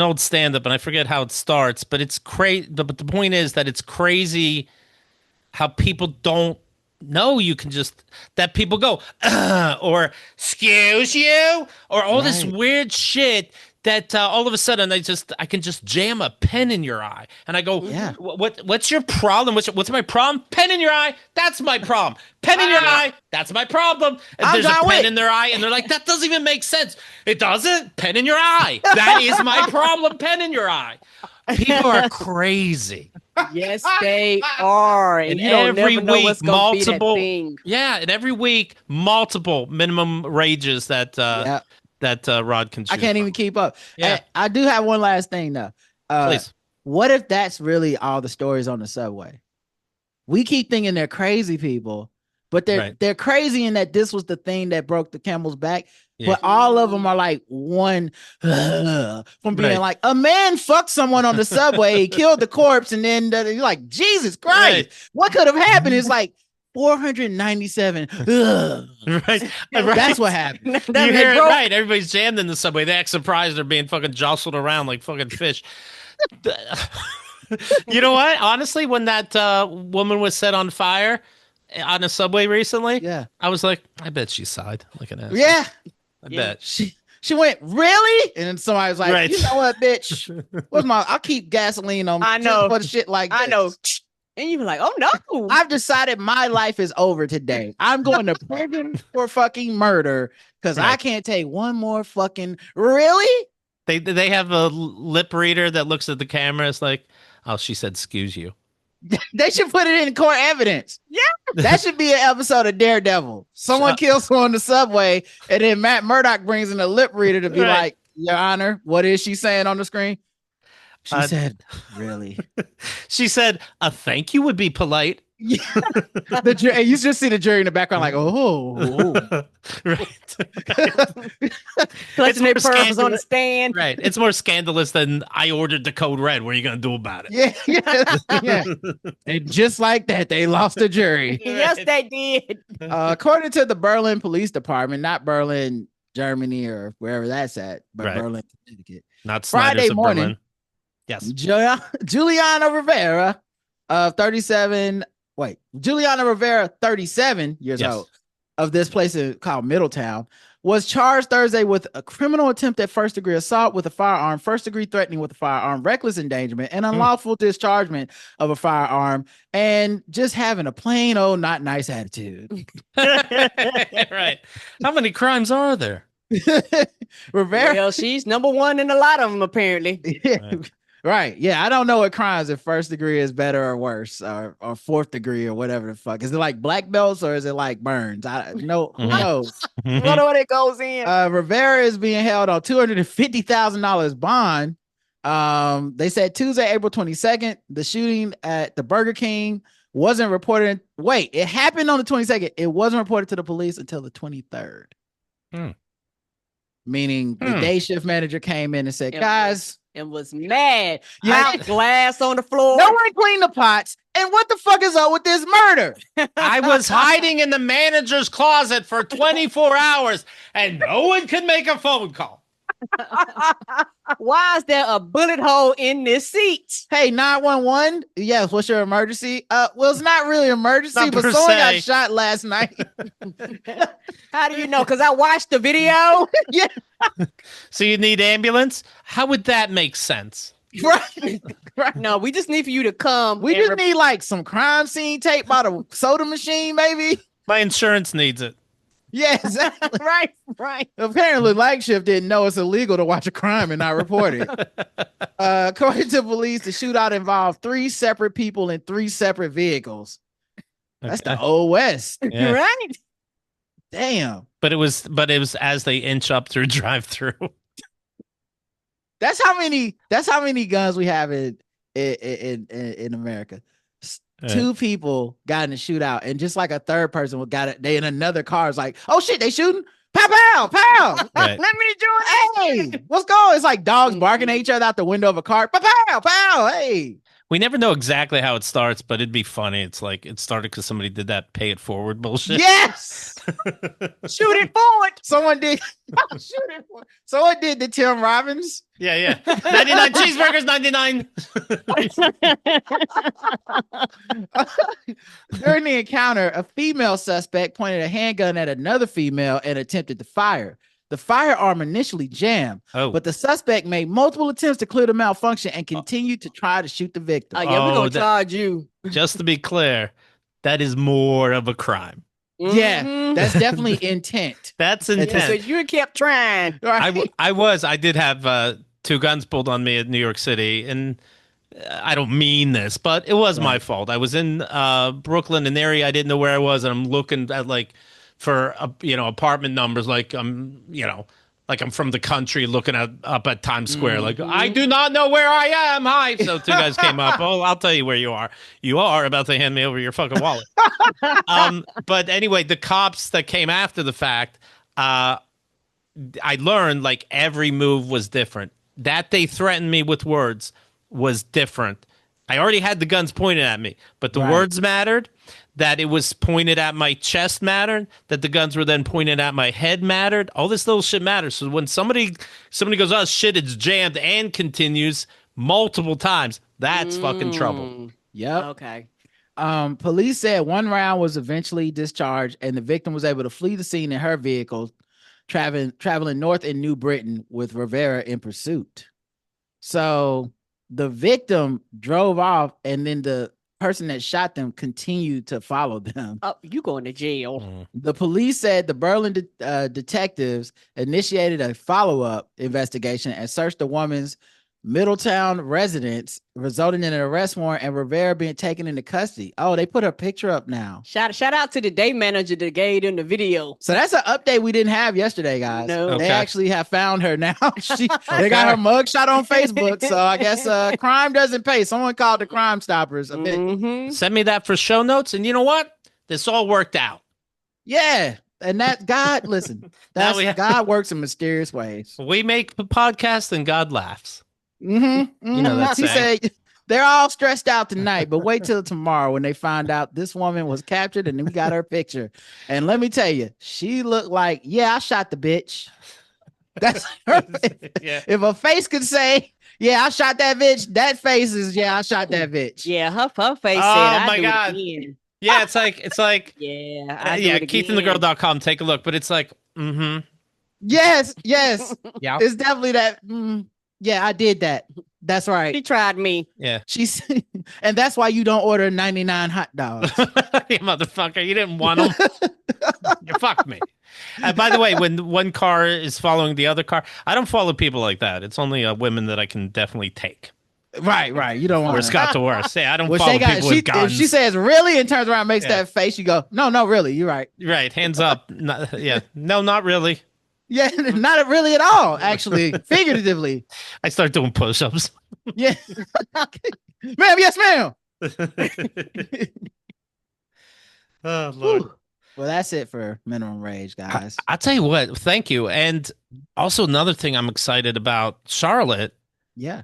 old stand-up, and I forget how it starts, but it's crazy. But the point is that it's crazy how people don't know you can just that people go or excuse you or all this Right. weird shit that all of a sudden I can just jam a pen in your eye, and I go, Yeah. what's your problem? What's my problem? Pen in your eye. That's my problem. Pen in your eye. That's my problem. And I'm there's a John pen Wick. in their eye, and they're like, that doesn't even make sense. It doesn't. Pen in your eye. That is my problem. Pen in your eye. People are crazy. Yes, they are, and And you don't every never know what's week, going to be that multiple- thing. Yeah, and every week, multiple minimum rages that Yeah. Rod can choose I can't from. even keep up. Yeah. I do have one last thing though. Please. What if that's really all the stories on the subway? We keep thinking they're crazy people, but they're crazy in that this was the thing that broke the camel's back. Yeah. But all of them are like one from being Right. like a man fucked someone on the subway, he killed the corpse, and then you're like, Jesus Christ, Right. what could have happened? It's like 497. Right. That's what happened. You They hear it broke- right. Everybody's jammed in the subway. They act surprised they're being fucking jostled around like fucking fish. You know what? Honestly, when that woman was set on fire on a subway recently, Yeah. I was like, I bet she sighed like an ass. Yeah. I Yeah. bet. She went, really? And then somebody was like, Right. you know what, bitch? I'll keep gasoline on I know. for the shit like I this. know. And you be like, oh no. I've decided my life is over today. I'm going to prison for fucking murder because I Right. can't take one more fucking really? They have a lip reader that looks at the camera. It's like, oh, she said, excuse you. They should put it in court evidence. Yeah. That should be an episode of Daredevil. Someone kills someone on the subway, and then Matt Murdock brings in a lip reader to be Right. like, Your Honor, what is she saying on the screen? She Uh, said, really? She said, a thank you would be polite. And you just see the jury in the background, like, oh. Right. Clutching their more pearls on the scandalous. stand. Right. It's more scandalous than I ordered the code red. What are you going to do about it? Yeah. And just like that, they lost the jury. Yes, they did. According to the Berlin Police Department, not Berlin, Germany, or wherever that's at, but Right. Berlin, Connecticut. Not Friday Snyder's of morning. Berlin. Yes. Juliana Rivera, 37. Wait, Juliana Rivera, 37 years Yes. old, of this place called Middletown, was charged Thursday with a criminal attempt at first-degree assault with a firearm, first-degree threatening with a firearm, reckless endangerment, and unlawful dischargement of a firearm, and just having a plain old not nice attitude. Right. How many crimes are there? Rivera, Well, she's number one in a lot of them, apparently. Right. Right. Yeah. I don't know what crimes if first degree is better or worse or fourth degree or whatever the fuck. Is it like black belts or is it like burns? I no, who Mhm. knows? What when it goes in? Rivera is being held on $250,000 bond. They said Tuesday, April 22nd, the shooting at the Burger King wasn't reported. Wait, it happened on the 22nd. It wasn't reported to the police until the 23rd. Meaning the day shift manager came in and said, guys, and was mad. Yeah. Out glass on the floor. no one cleaned the pots. And what the fuck is up with this murder? I was hiding in the manager's closet for 24 hours and no one could make a phone call. Why is there a bullet hole in this seat? Hey, 911. Yes, what's your emergency? Well, it's not really an emergency, Not but per someone got se. shot last night. How do you know? Because I watched the video. Yeah. So you need ambulance? How would that make sense? Right. Right. No, we just need for you to come. We and just need like some crime scene tape by the soda machine, maybe. My insurance needs it. Yeah, exactly. right. Apparently, Light Shift didn't know it's illegal to watch a crime and not report it. According to police, the shootout involved 3 separate people in 3 separate vehicles. That's the Old West. Yeah. Right. Damn. But it was as they inch up through drive-through. That's how many guns we have in America. 2 people got in a shootout, and just like a third person got it. They in another car is like, oh shit, they shooting. Pow, pow, pow. Right. Let me join. Hey, what's going on? It's like dogs barking at each other out the window of a car. Pow, pow, pow. Hey. We never know exactly how it starts, but it'd be funny. It's like it started because somebody did that pay it forward bullshit. Yes. Shoot it forward. Someone did. Someone did the Tim Robbins. Yeah. 99 cheeseburgers, 99. During the encounter, a female suspect pointed a handgun at another female and attempted to fire. The firearm initially jammed, but the suspect made multiple attempts to clear the malfunction and continued to try to shoot the victim. Yeah, we're going to charge you. Just to be clear, that is more of a crime. Yeah, that's definitely intent. That's intent. So you kept trying. Right? I did have 2 guns pulled on me at New York City, and I don't mean this, but it was my fault. I was in Brooklyn, an area I didn't know where I was, and I'm looking at for apartment numbers, like I'm from the country looking up at Times Square, like I do not know where I am. Hi. So 2 guys came up. Oh, I'll tell you where you are. You are about to hand me over your fucking wallet. But anyway, the cops that came after the fact, I learned like every move was different. That they threatened me with words was different. I already had the guns pointed at me, but the words mattered. That it was pointed at my chest mattered. That the guns were then pointed at my head mattered. All this little shit matters. So when somebody goes, oh shit, it's jammed, and continues multiple times, that's fucking trouble. Yep. Okay. Police said 1 round was eventually discharged, and the victim was able to flee the scene in her vehicle, traveling north in New Britain with Rivera in pursuit. So the victim drove off, and then the person that shot them continued to follow them. Oh, you going to jail. The police said the Berlin detectives initiated a follow-up investigation and searched the woman's Middletown residence, resulting in an arrest warrant and Rivera being taken into custody. Oh, they put her picture up now. Shout out to the day manager that gave them the video. So that's an update we didn't have yesterday, guys. No. They actually have found her now. They got her mugshot on Facebook. So I guess crime doesn't pay. Someone called the Crime Stoppers a bit. Send me that for show notes, and you know what? This all worked out. Yeah. And that God, listen, God works in mysterious ways. We make a podcast and God laughs. You know that He saying. said they're all stressed out tonight, but wait till tomorrow when they find out this woman was captured and then we got her picture. And let me tell you, she looked like, yeah, I shot the bitch. That's her. If a face could say, yeah, I shot that bitch, that face is, yeah, I shot that bitch. Yeah, her face said, oh I my do God. It again. Yeah, it's like yeah, KeithAndTheGirl.com. Take a look, but it's like, Yes, yeah, it's definitely that. Yeah, I did that. That's right. She tried me. Yeah. She's, and that's why you don't order 99 hot dogs. You motherfucker, you didn't want them. You fucked me. By the way, when one car is following the other car, I don't follow people like that. It's only women that I can definitely take. Right. You don't want Worst got to worst. Yeah, I don't Well, follow people with guns. if she says really and turns around and makes that face, you go, no, really. You're right. Right, hands up. No, not really. Yeah, not really at all, actually, figuratively. I start doing push-ups. Yeah. Ma'am, yes, ma'am. Oh, Lord. Whew. Well, that's it for minimum rage, guys. I'll tell you what, thank you. And also another thing I'm excited about, Charlotte, Yeah.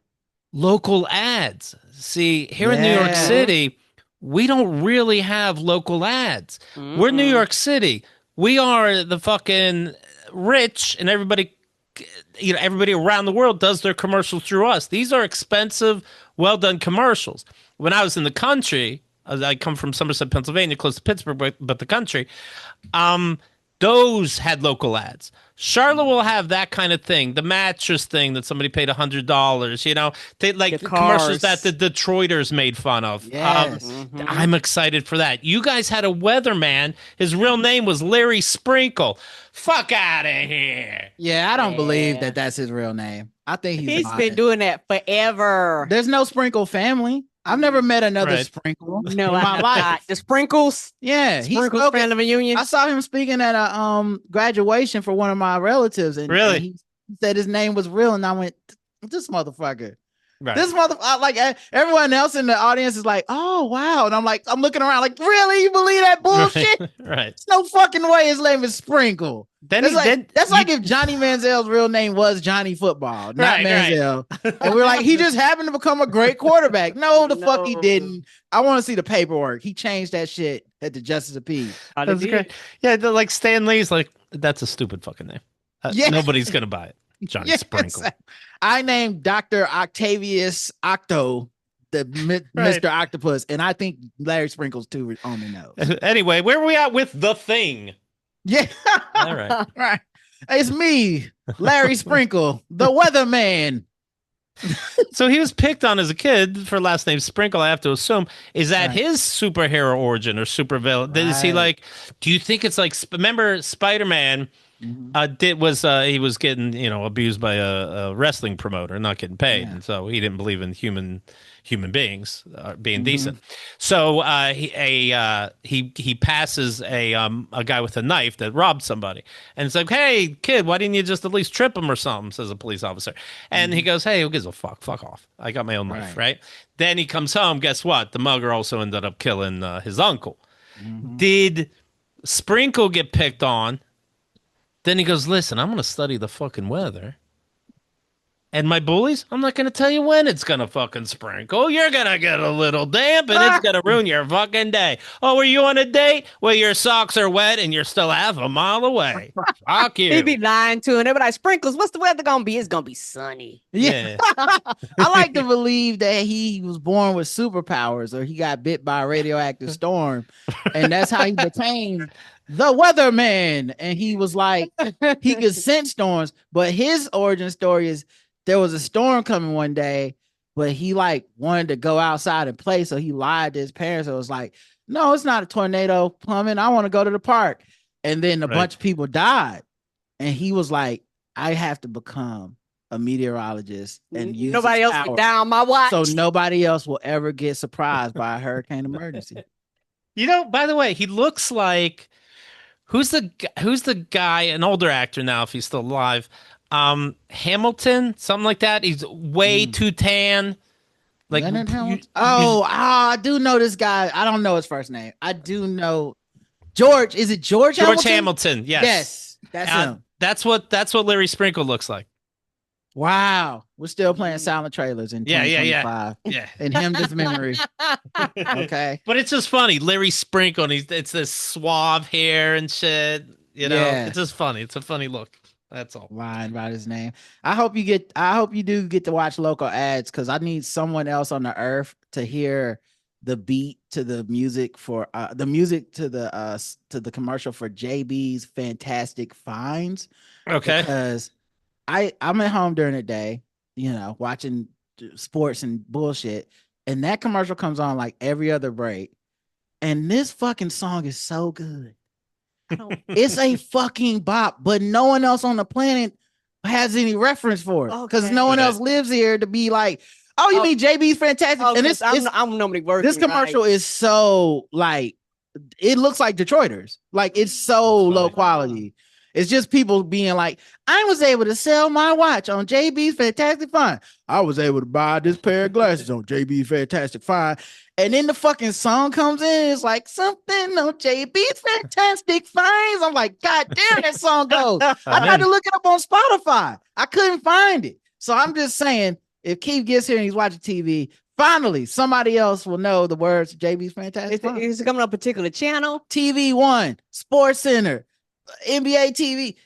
local ads. See, here in New York Yeah. City, we don't really have local ads. We're New York City. We are the fucking rich, and everybody around the world does their commercials through us. These are expensive, well done commercials. When I was in the country, I come from Somerset, Pennsylvania, close to Pittsburgh, but the country, those had local ads. Charlotte will have that kind of thing, the mattress thing that somebody paid $100. They like the commercials that the Detroiters made fun of. Yes. I'm excited for that. You guys had a weatherman. His real name was Larry Sprinkle. Fuck out of here. Yeah, I don't believe that that's his real name. I think He's been doing that forever. There's no Sprinkle family. I've never met another Sprinkle No, in my life. The Sprinkles. Yeah, Sprinkles friend of a union. I saw him speaking at a graduation for one of my relatives, and Really? and he said his name was real, and I went, "This motherfucker." Right. This motherfucker, like everyone else in the audience is like, "Oh wow," and I'm looking around, like, "Really? You believe that bullshit?" Right. There's no fucking way his name is Sprinkle. That's like if Johnny Manziel's real name was Johnny Football, not Manziel. And we're like, he just happened to become a great quarterback. No, fuck he didn't. I want to see the paperwork. He changed that shit at the Justice of Peace. That's great. Yeah, like Stan Lee's like, that's a stupid fucking name. Nobody's going to buy it. Johnny Sprinkle. I named Dr. Octavius Octo the Mr. Octopus, and I think Larry Sprinkle's too on the nose. Anyway, where are we at with The Thing? Yeah. All right. Right. It's me, Larry Sprinkle, the weatherman. So he was picked on as a kid for last name Sprinkle, I have to assume. Is that his superhero origin or supervillain? Is he like, do you think it's like, remember Spider-Man he was getting, abused by a wrestling promoter, not getting paid. And so he didn't believe in human beings being decent. So he passes a guy with a knife that robbed somebody, and it's like, hey kid, why didn't you just at least trip him or something? Says a police officer, and he goes, hey, who gives a fuck off, I got my own knife. Right. Then he comes home, guess what, the mugger also ended up killing his uncle. Did Sprinkle get picked on? Then he goes, listen, I'm going to study the fucking weather. And my bullies, I'm not going to tell you when it's going to fucking sprinkle. You're going to get a little damp and it's going to ruin your fucking day. Oh, were you on a date? Well, your socks are wet and you're still half a mile away. Fuck you. He'd be lying to him. They'd be like, Sprinkles, what's the weather going to be? It's going to be sunny. Yeah. I like to believe that he was born with superpowers or he got bit by a radioactive storm. And that's how he became the weatherman. And he was like, he could sense storms. But his origin story is there was a storm coming one day, but he like wanted to go outside and play. So he lied to his parents. So it was like, no, it's not a tornado coming. I want to go to the park. And then a bunch of people died. And he was like, I have to become a meteorologist and use nobody else will die on my watch. So nobody else will ever get surprised by a hurricane emergency. By the way, he looks like who's the guy, an older actor now, if he's still alive. Hamilton, something like that. He's way too tan. Like I do know this guy. I don't know his first name. I do know George. Is it George Hamilton? Yes. That's him. That's what Larry Sprinkle looks like. Wow, we're still playing silent trailers in 2025. Yeah. In his memory. Okay, but it's just funny, Larry Sprinkle. And it's this suave hair and shit. It's just funny. It's a funny look. That's all. Lying about his name. I hope you do get to watch local ads because I need someone else on the earth to hear the beat to the music for the music to the commercial for JB's Fantastic Finds. Okay. Because I'm at home during the day, watching sports and bullshit, and that commercial comes on like every other break, and this fucking song is so good. It's a fucking bop, but no one else on the planet has any reference for it because no one else lives here to be like, Oh, you mean JB's Fantastic? Oh, And I'm normally working. this commercial is so like, it looks like Detroiters. Like it's so low quality. It's just people being like, I was able to sell my watch on JB's Fantastic Find. I was able to buy this pair of glasses on JB's Fantastic Find. And then the fucking song comes in. It's like something on JB's Fantastic Finds. I'm like, God damn, that song goes. I tried to look it up on Spotify. I couldn't find it. So I'm just saying, if Keith gets here and he's watching TV, finally somebody else will know the words of JB's Fantastic Find. Is it coming on a particular channel? TV One, Sports Center, NBA TV,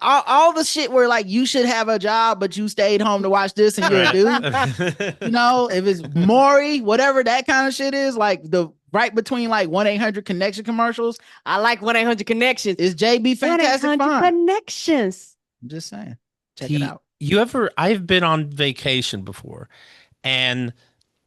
all the shit where like you should have a job, but you stayed home to watch this and you're a dude. You know, if it's Morrow, whatever that kind of shit is, like the right between like 1-800-CONNECTION commercials. I like 1-800-CONNECTIONS. Is JB Fantastic Find. Connections. I'm just saying. Check it out. I've been on vacation before, and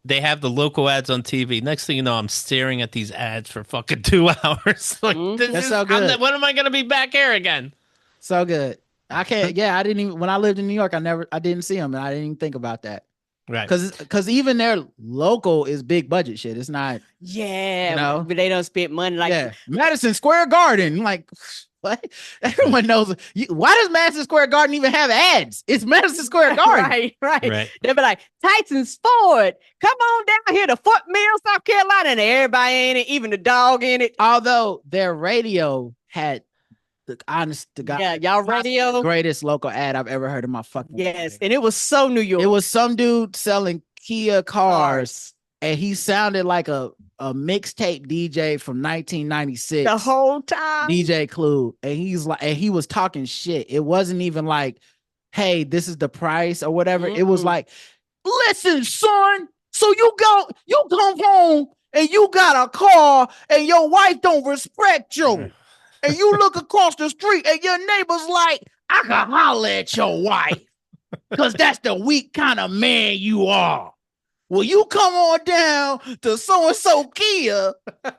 they have the local ads on TV. Next thing you know, I'm staring at these ads for fucking 2 hours. Like, That's so good. When am I going to be back here again? So good. I can't. Yeah, I didn't even. When I lived in New York, I didn't see them, and I didn't even think about that. Right. Because even their local is big budget shit. It's not. Yeah, you know? but they don't spend money like Madison Square Garden. Like, what? Everyone knows. Why does Madison Square Garden even have ads? It's Madison Square Garden. right. They'll be like, Titans Ford, come on down here to Fort Mill, South Carolina, and everybody in it, even the dog in it. Although their radio had the honest to God, y'all radio, the greatest local ad I've ever heard in my fucking life. And it was so New York. It was some dude selling Kia cars. And he sounded like a mixtape DJ from 1996. The whole time. DJ Clue. And he was talking shit. It wasn't even like, hey, this is the price or whatever. It was like, listen, son. So you come home and you got a car and your wife don't respect you. And you look across the street and your neighbor's like, I can holler at your wife. Because that's the weak kind of man you are. Well, you come on down to so-and-so Kia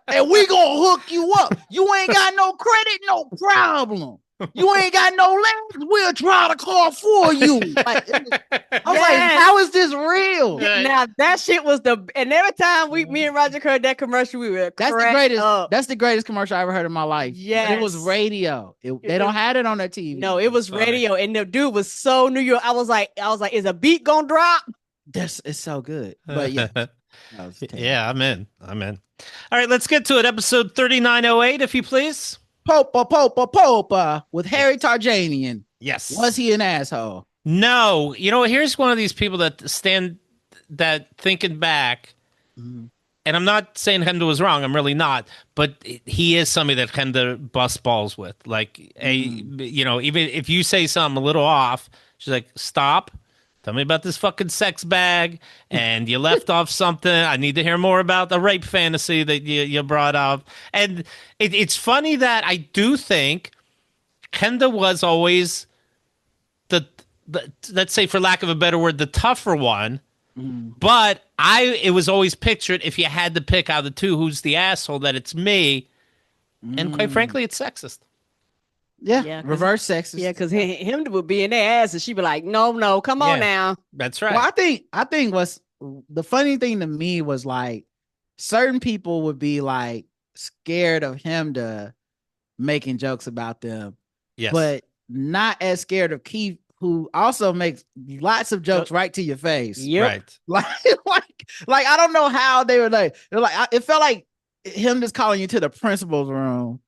and we gonna hook you up. You ain't got no credit, no problem. You ain't got no legs, we'll try the car for you. Like, I was like, how is this real? Now that shit was and every time me and Roger heard that commercial, we were That's the greatest commercial I ever heard in my life. Yeah, it was radio. They don't have it on their TV. No, it was radio, and the dude was so New York. I was like, is a beat gonna drop? It's so good. But yeah. Yeah, I'm in. All right, let's get to it. Episode 3908, if you please. Popa with Harry Tarjanian. Yes. Was he an asshole? No. You know, here's one of these people that thinking back, and I'm not saying Henda was wrong. I'm really not. But he is somebody that Henda bust balls with. Like, you know, even if you say something a little off, she's like, stop. Tell me about this fucking sex bag, and you left off something. I need to hear more about the rape fantasy that you brought up. And it's funny that I do think Kenda was always the let's say, for lack of a better word, the tougher one. But it was always pictured, if you had to pick out of the two who's the asshole, that it's me. And quite frankly, it's sexist. Yeah, reverse sexist. Yeah, because him would be in their ass and she'd be like, no, come on now. That's right. Well, I think what's the funny thing to me was like certain people would be like scared of him to making jokes about them. Yes. But not as scared of Keith, who also makes lots of jokes right to your face. Yep. Right. Like I don't know how they were like, it felt like him just calling you to the principal's room.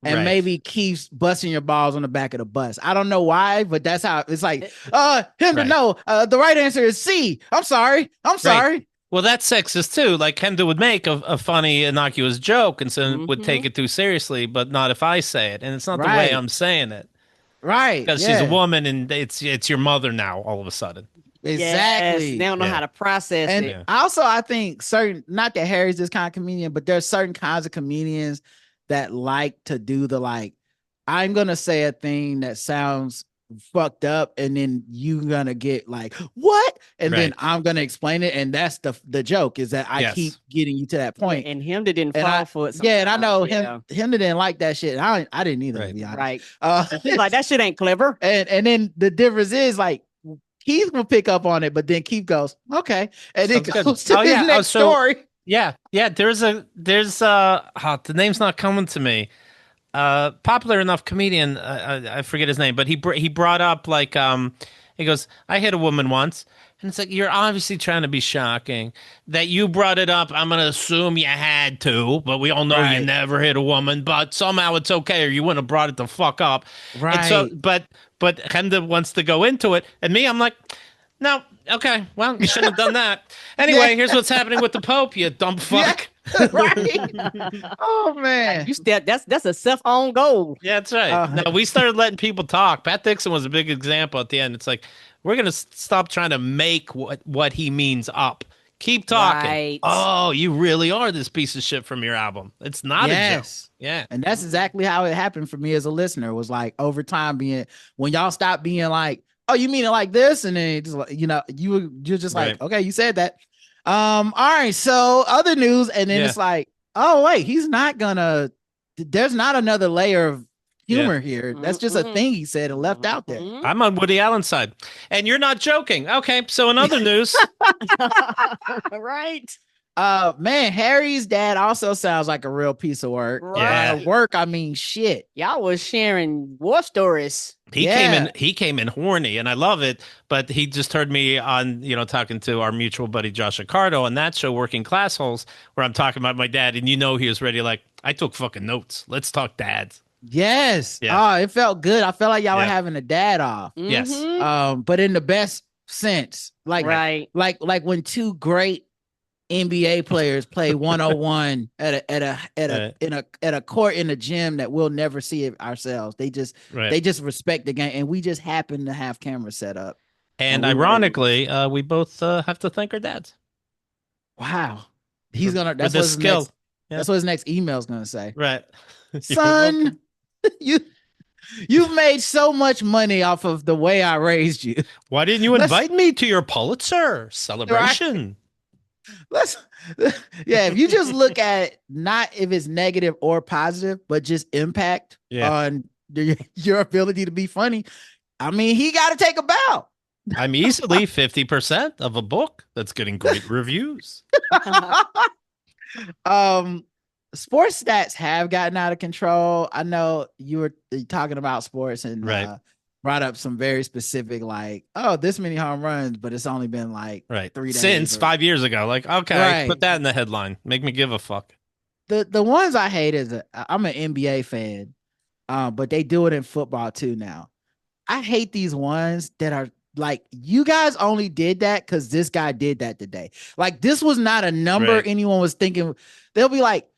And maybe Keith's busting your balls on the back of the bus. I don't know why, but that's how it's like. To know. The right answer is C. I'm sorry. Well, that's sexist too. Like Kenda would make a funny, innocuous joke and so would take it too seriously, but not if I say it. And it's not the way I'm saying it. Right. Because she's a woman and it's your mother now all of a sudden. Exactly. Yes, they don't know how to process and it. Also, I think not that Harry's this kind of comedian, but there's certain kinds of comedians that like to do the like, I'm gonna say a thing that sounds fucked up, and then you gonna get like, what? And then I'm gonna explain it, and that's the joke is that I keep getting you to that point. And him that didn't fall for it. Yeah, and I know him that didn't like that shit. I didn't either. To be honest. Right. Like that shit ain't clever. And then the difference is like Keith will pick up on it, but then Keith goes, okay. And then Sounds good. goes to his next story. Yeah. There's the name's not coming to me. Popular enough comedian, I forget his name, but he brought up like he goes, I hit a woman once, and it's like, you're obviously trying to be shocking that you brought it up. I'm gonna assume you had to, but we all know you never hit a woman, but somehow it's okay, or you wouldn't have brought it the fuck up. Right. And so, but Henda wants to go into it, and me, I'm like, no, okay, well, you shouldn't have done that. Anyway, here's what's happening with the Pope, you dumb fuck. Right. Oh man. That's a self-owned goal. Yeah, that's right. No, we started letting people talk. Pat Dixon was a big example at the end. It's like, we're gonna stop trying to make what he means up. Keep talking. Right. Oh, you really are this piece of shit from your album. It's not a joke. Yeah. And that's exactly how it happened for me as a listener. It was like over time when y'all stopped being like, oh, you mean it like this? And then just like, you're just like, okay, you said that. All right. So other news, and then it's like, oh wait, there's not another layer of humor here. That's just a thing he said and left out there. I'm on Woody Allen's side. And you're not joking. Okay, so in other news. Right. Man, Harry's dad also sounds like a real piece of work. Right. Work, I mean shit. Y'all was sharing war stories. He came in horny, and I love it. But he just heard me on, talking to our mutual buddy Josh Accardo on that show, Working Class Holes, where I'm talking about my dad, and he was ready. Like, I took fucking notes. Let's talk dads. Yes. Yeah. Oh, it felt good. I felt like y'all were having a dad off. Yes. But in the best sense, like when two great NBA players play 101 at a court in a gym that we'll never see it ourselves. They just respect the game, and we just happen to have cameras set up. And ironically, we both have to thank our dads. Wow, he's gonna. That's the what skill. That's what his next email is gonna say. Right, son, you've made so much money off of the way I raised you. Why didn't you invite me to your Pulitzer celebration? If you just look at not if it's negative or positive, but just impact on your ability to be funny. I mean, he got to take a bow. I'm easily 50% of a book that's getting great reviews. Sports stats have gotten out of control. I know you were talking about sports and brought up some very specific, like, oh, this many home runs, but it's only been like 3 days. Since 5 years ago. Like, okay, put that in the headline. Make me give a fuck. The ones I hate is I'm an NBA fan, but they do it in football too now. I hate these ones that are like, you guys only did that because this guy did that today. Like, this was not a number anyone was thinking. They'll be like,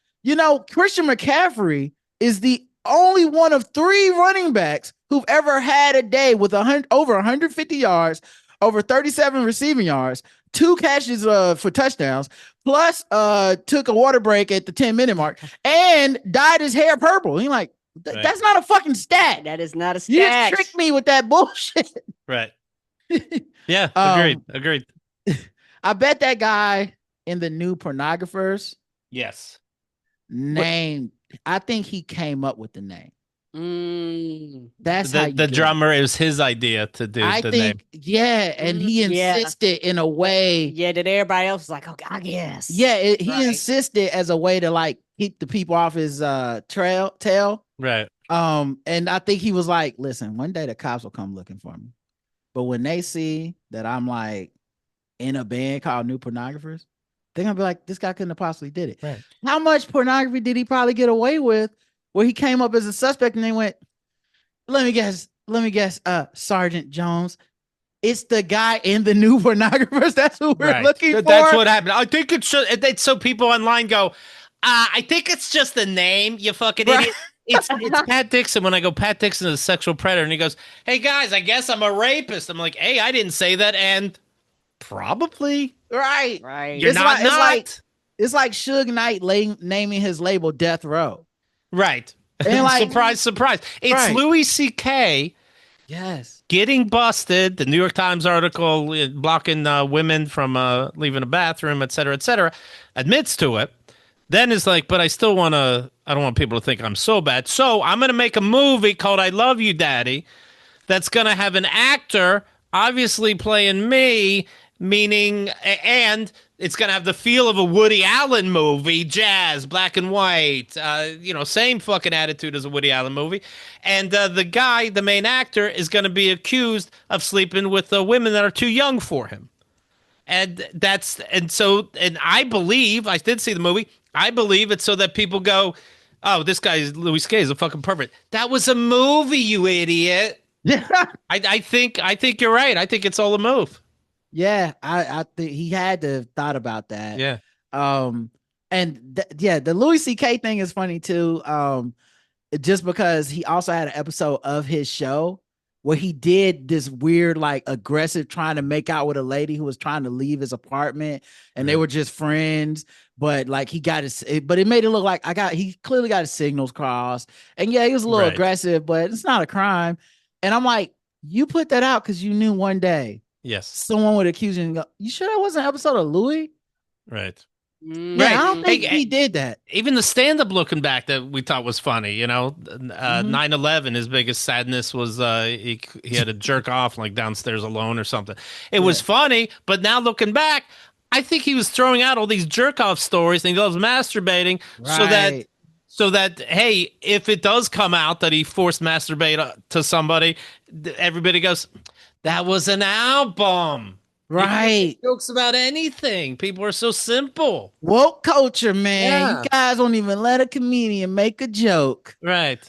Christian McCaffrey is the only one of 3 running backs who've ever had a day with over 150 yards, over 37 receiving yards, 2 catches for touchdowns, plus took a water break at the 10-minute mark and dyed his hair purple. He's like, that's not a fucking stat. That is not a stat. You just tricked me with that bullshit. Right. Yeah, agreed. I bet that guy in the new pornographers. Yes. Name. I think he came up with the name. That's how the drummer. It was his idea to do the name. Yeah, and he insisted in a way. Yeah, that everybody else was like, okay, I guess. Yeah, he insisted as a way to like keep the people off his tail. Right. And I think he was like, listen, one day the cops will come looking for me. But when they see that I'm like in a band called New Pornographers, they're gonna be like, this guy couldn't have possibly did it. Right. How much pornography did he probably get away with where he came up as a suspect and they went, let me guess, Sergeant Jones. It's the guy in the New Pornographers. That's who we're looking for. That's what happened. I think it's so people online go, I think it's just the name, you fucking idiot. It's Pat Dixon. When I go, Pat Dixon is a sexual predator, and he goes, hey guys, I guess I'm a rapist. I'm like, hey, I didn't say that, and probably right. You're not. It's like Suge Knight naming his label Death Row. Right. And like, surprise. It's Louis C.K. Yes. Getting busted. The New York Times article blocking women from leaving a bathroom, et cetera, admits to it. Then is like, but I don't want people to think I'm so bad. So I'm going to make a movie called I Love You, Daddy, that's going to have an actor obviously playing me, meaning, and it's going to have the feel of a Woody Allen movie, jazz, black and white, same fucking attitude as a Woody Allen movie. And the guy, the main actor, is going to be accused of sleeping with women that are too young for him. And I believe, I did see the movie, I believe it's so that people go, oh, this guy, Louis C.K., is a fucking pervert. That was a movie, you idiot. Yeah. I think you're right. I think it's all a move. Yeah, I think he had to have thought about that. Yeah. The Louis C.K. thing is funny too. Just because he also had an episode of his show where he did this weird, like, aggressive trying to make out with a lady who was trying to leave his apartment, and they were just friends. But like but it made it look like he clearly got his signals crossed. And yeah, he was a little aggressive, but it's not a crime. And I'm like, you put that out because you knew one day someone would accuse you and go, you sure that wasn't an episode of Louis? Right. Yeah, I don't think he did that. Even the stand-up looking back that we thought was funny, 9/11, his biggest sadness was he had to jerk off like downstairs alone or something. It was funny, but now looking back, I think he was throwing out all these jerk off stories and he loves masturbating so that hey, if it does come out that he forced masturbate to somebody, everybody goes, that was an album. Right. Jokes about anything. People are so simple. Woke culture, man. Yeah. You guys won't even let a comedian make a joke. Right.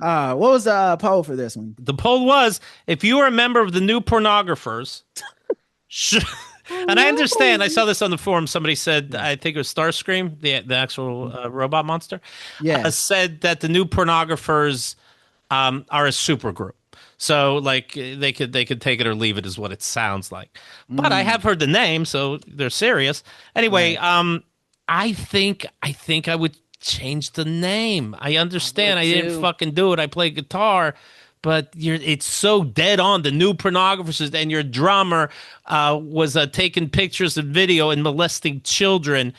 What was the poll for this one? The poll was, if you are a member of the new pornographers, and I understand, I saw this on the forum. Somebody said, I think it was Starscream, the actual robot monster, said that the new pornographers are a super group. So like they could take it or leave it is what it sounds like. But I have heard the name, so they're serious. Anyway, I think I would change the name. I understand I didn't fucking do it. I play guitar, but it's so dead on. The new pornographers and your drummer was taking pictures and video and molesting children.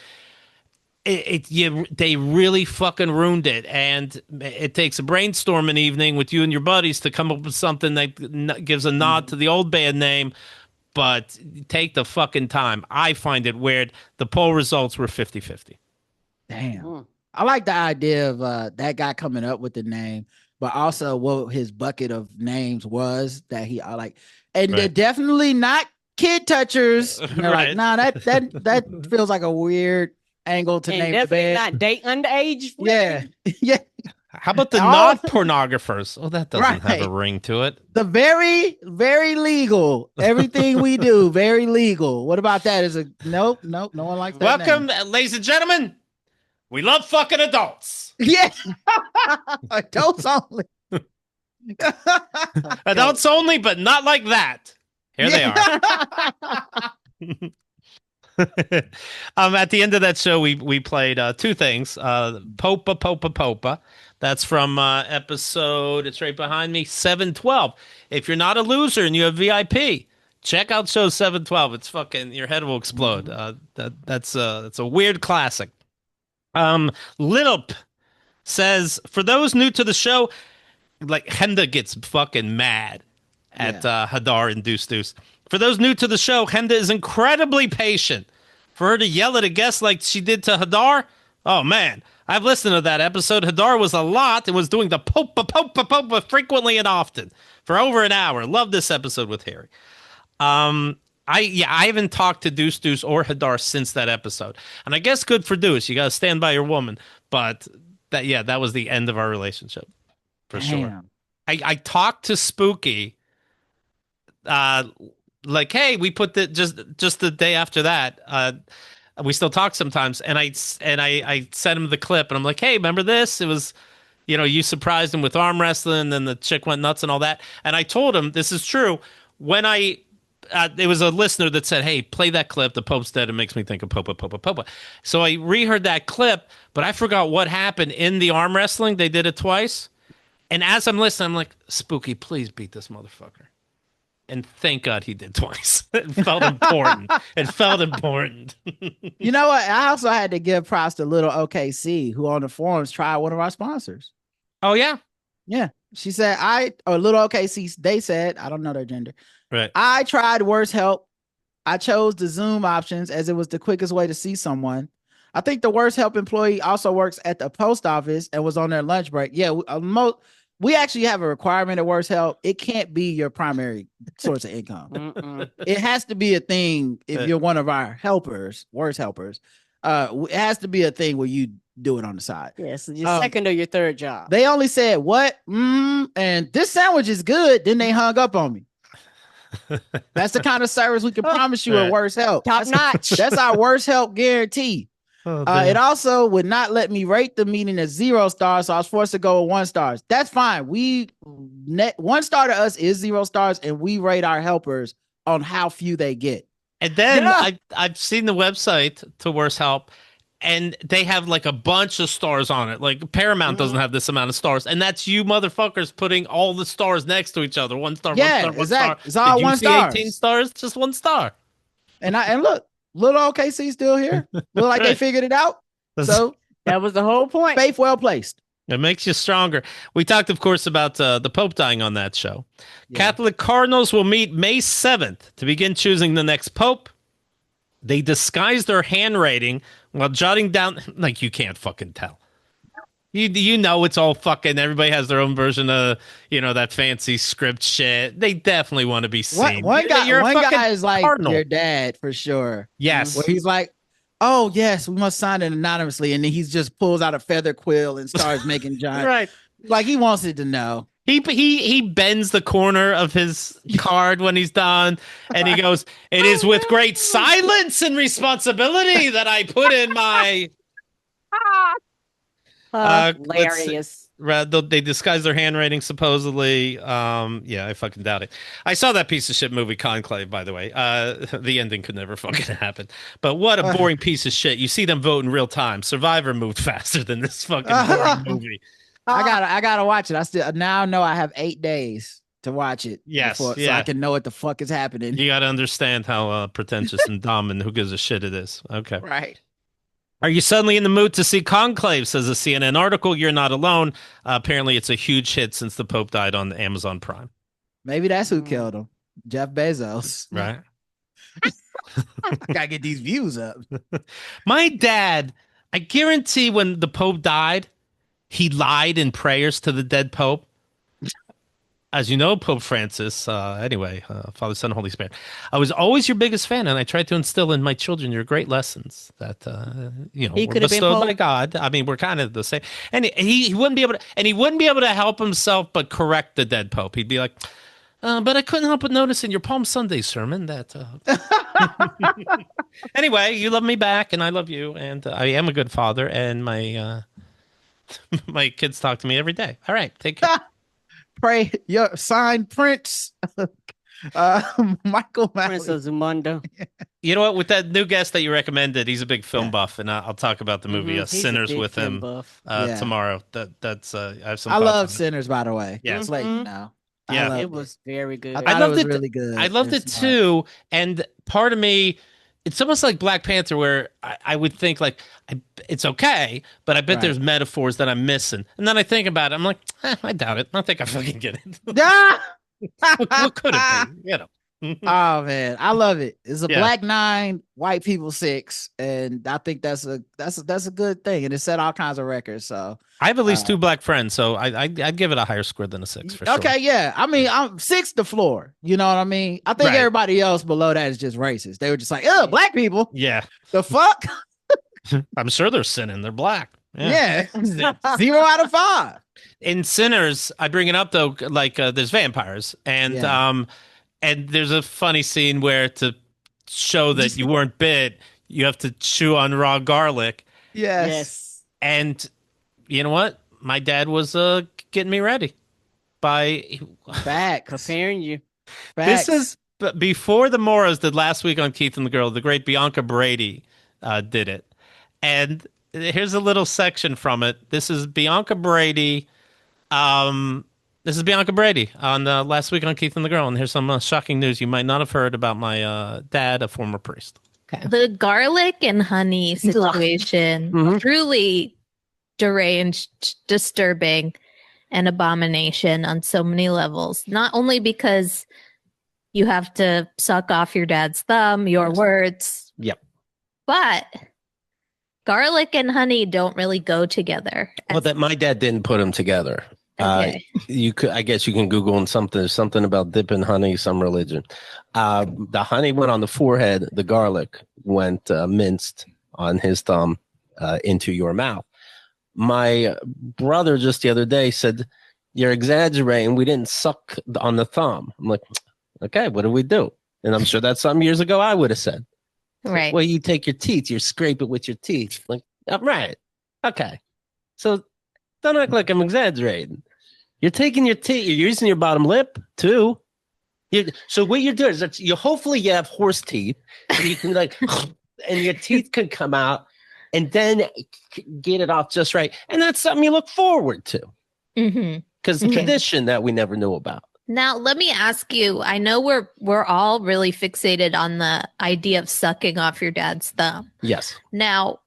They really fucking ruined it, and it takes a brainstorming evening with you and your buddies to come up with something that gives a nod to the old band name, but take the fucking time. I find it weird. The poll results were 50-50. Damn. I like the idea of that guy coming up with the name, but also what his bucket of names was that I like, and they're definitely not kid touchers. They're like, nah, that feels like a weird angle to name the band. Not date underage. Yeah. Yeah. How about the not pornographers? Oh, that doesn't have a ring to it. The very, very legal. Everything we do, very legal. What about that? Is a nope. No one likes that. Welcome, ladies and gentlemen. We love fucking adults. Yeah. Adults only. Adults only, but not like that. Here they are. At the end of that show, we played two things. Popa Popa Popa. That's from episode, it's right behind me, 712. If you're not a loser and you have VIP, check out show 712. It's fucking, your head will explode. That's a weird classic. Little says, for those new to the show, like Henda gets fucking mad at Hadar and Deuce Deuce. For those new to the show, Henda is incredibly patient. For her to yell at a guest like she did to Hadar, oh man, I've listened to that episode. Hadar was a lot and was doing the popa popa popa frequently and often for over an hour. Love this episode with Harry. I haven't talked to Deuce Deuce or Hadar since that episode, and I guess good for Deuce. You got to stand by your woman, but that was the end of our relationship for sure. I talked to Spooky. Like, hey, we put just the day after that. We still talk sometimes, and I sent him the clip, and I'm like, hey, remember this? It was, you surprised him with arm wrestling, and the chick went nuts and all that. And I told him this is true. When it was a listener that said, hey, play that clip. The Pope's dead. It makes me think of Popa Popa Popa. So I reheard that clip, but I forgot what happened in the arm wrestling. They did it twice, and as I'm listening, I'm like, Spooky, please beat this motherfucker. And thank God he did twice. It felt important. You know what? I also had to give props to Little OKC, who on the forums tried one of our sponsors. Oh, yeah? Yeah. She said, or little OKC, they said, I don't know their gender. Right. I tried worse help. I chose the Zoom options as it was the quickest way to see someone. I think the worst help employee also works at the post office and was on their lunch break. Yeah, we actually have a requirement at worst help. It can't be your primary source of income. It has to be a thing if you're one of our helpers, worst helpers. It has to be a thing where you do it on the side. Yes, your second or your third job. They only said what? And this sandwich is good. Then they hung up on me. That's the kind of service we can promise you at worst help. Top notch. That's our worst help guarantee. It also would not let me rate the meeting as 0 stars, so I was forced to go with 1 stars. That's fine. 1 star to us is 0 stars, and we rate our helpers on how few they get. And then I've seen the website to Worst Help, and they have like a bunch of stars on it. Like Paramount doesn't have this amount of stars, and that's you motherfuckers putting all the stars next to each other. 1 star, 1 star, 1 star. It's all Did you 1 see star. 18 stars, just 1 star. And look, little OKC still here. Look like they figured it out. So that was the whole point. Faith well placed. It makes you stronger. We talked, of course, about the Pope dying on that show. Yeah. Catholic cardinals will meet May 7th to begin choosing the next Pope. They disguise their handwriting while jotting down, like you can't fucking tell. You know it's all fucking, everybody has their own version of, that fancy script shit. They definitely want to be seen. One guy is like cardinal. Your dad for sure. Yes. Where he's like, oh, yes, we must sign it anonymously. And then he just pulls out a feather quill and starts making giant. Right. Like he wants it to know. He bends the corner of his card when he's done, and he goes, "It is with great silence and responsibility that I put in my." Hilarious. They disguise their handwriting supposedly. Yeah, I fucking doubt it. I saw that piece of shit movie Conclave, by the way. The ending could never fucking happen. But what a boring piece of shit. You see them vote in real time. Survivor moved faster than this fucking boring movie. I gotta watch it. I still now know I have 8 days to watch it. Yes, so I can know what the fuck is happening. You got to understand how pretentious and dumb and who gives a shit it is. Okay, right. Are you suddenly in the mood to see Conclave? Says a CNN article. You're not alone. Apparently, it's a huge hit since the Pope died on Amazon Prime. Maybe that's who killed him. Jeff Bezos. Right. Gotta get these views up. My dad, I guarantee when the Pope died, he lied in prayers to the dead Pope. As you know, Pope Francis, Father, Son, Holy Spirit. I was always your biggest fan, and I tried to instill in my children your great lessons that, he were bestowed by God. I mean, we're kind of the same. And he wouldn't be able to help himself but correct the dead Pope. He'd be like, but I couldn't help but notice in your Palm Sunday sermon that... Anyway, you love me back, and I love you, and I am a good father, and my... my kids talk to me every day. All right, take care. Pray your signed Prince, Michael Malley. Prince of Zumundo. You know what? With that new guest that you recommended, he's a big film buff, and I'll talk about the movie Sinners with him tomorrow. That's I have some. I love Sinners, by the way. Yeah, it's late now. Yeah, it was very good. I loved it. Really good. I loved it too, and part of me. It's almost like Black Panther, where I would think like it's okay, but I bet there's metaphors that I'm missing. And then I think about it, I'm like, I doubt it. I think I fucking get it. what could it be? Oh man, I love it. It's a Black 9, white people 6, and I think that's a good thing. And it set all kinds of records. So I have at least 2 black friends, so I'd give it a higher score than a 6 for sure. Okay, yeah. I mean, I'm 6 the floor. You know what I mean? I think everybody else below that is just racist. They were just like, oh, black people. Yeah. The fuck? I'm sure they're sinning. They're black. Yeah. 0 out of 5. In Sinners, I bring it up though, like there's vampires, and there's a funny scene where to show that you weren't bit, you have to chew on raw garlic. Yes. And you know what? My dad was getting me ready by preparing you. Facts. This is before the Morrows did last week on Keith and the Girl. The great Bianca Brady did it, and here's a little section from it. This is Bianca Brady. This is Bianca Brady on last week on Keith and the Girl, and here's some shocking news you might not have heard about my dad, a former priest. Okay. The garlic and honey situation truly deranged, disturbing. an abomination on so many levels. Not only because you have to suck off your dad's thumb, your words. Yep. But garlic and honey don't really go together. Well, that my dad didn't put them together. Okay. You could, I guess, you can Google on something about dipping honey, some religion. The honey went on the forehead. The garlic went minced on his thumb into your mouth. My brother just the other day said, "You're exaggerating. We didn't suck on the thumb." I'm like, "Okay, what do we do?" And I'm sure that's some years ago I would have said. Right. Well, you take your teeth, you scrape it with your teeth. Like, right. Okay. So don't act like I'm exaggerating. You're taking your teeth, you're using your bottom lip too. So what you're doing is that hopefully you have horse teeth and you can like, and your teeth can come out and then get it off just right. And that's something you look forward to. Because tradition that we never knew about. Now, let me ask you, I know we're all really fixated on the idea of sucking off your dad's thumb. Yes. Now,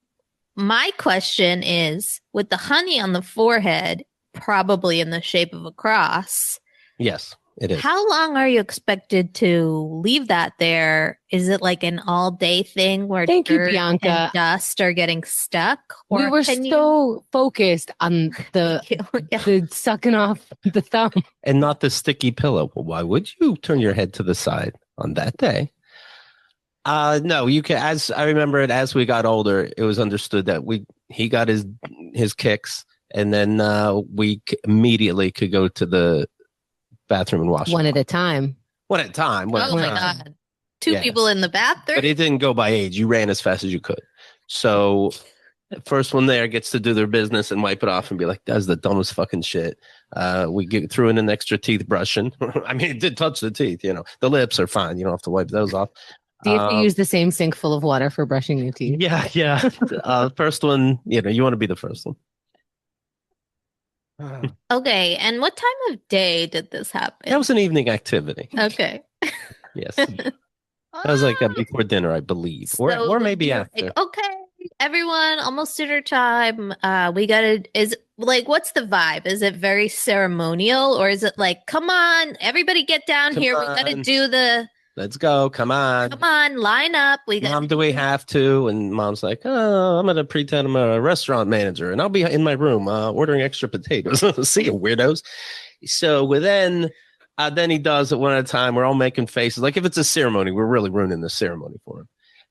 my question is, with the honey on the forehead, probably in the shape of a cross. Yes, it is. How long are you expected to leave that there? Is it like an all-day thing where Thank you, dirt Bianca. and dust are getting stuck? We were so focused on the sucking off the thumb. And not the sticky pillow. Well, why would you turn your head to the side on that day? No, you can. As I remember it, as we got older, it was understood that he got his kicks, and then we immediately could go to the bathroom and wash one at a time. One at a time. Oh my God. Two people in the bathroom? But it didn't go by age. You ran as fast as you could. So the first one there gets to do their business and wipe it off and be like, that's the dumbest fucking shit. We threw in an extra teeth brushing. I mean, it did touch the teeth, you know. The lips are fine. You don't have to wipe those off. Do you have to use the same sink full of water for brushing your teeth? Yeah. First one, you want to be the first one. Okay, and what time of day did this happen? That was an evening activity. Okay. Yes. That was like before dinner, I believe. So or maybe you're after. like, okay, everyone, almost dinner time. What's the vibe? Is it very ceremonial, or is it like, come on, everybody get down here. We got to do the... Let's go. Come on, line up. Mom, do we have to? And Mom's like, oh, I'm going to pretend I'm a restaurant manager and I'll be in my room ordering extra potatoes. See you, weirdos. So then he does it one at a time. We're all making faces. Like if it's a ceremony, we're really ruining the ceremony for him.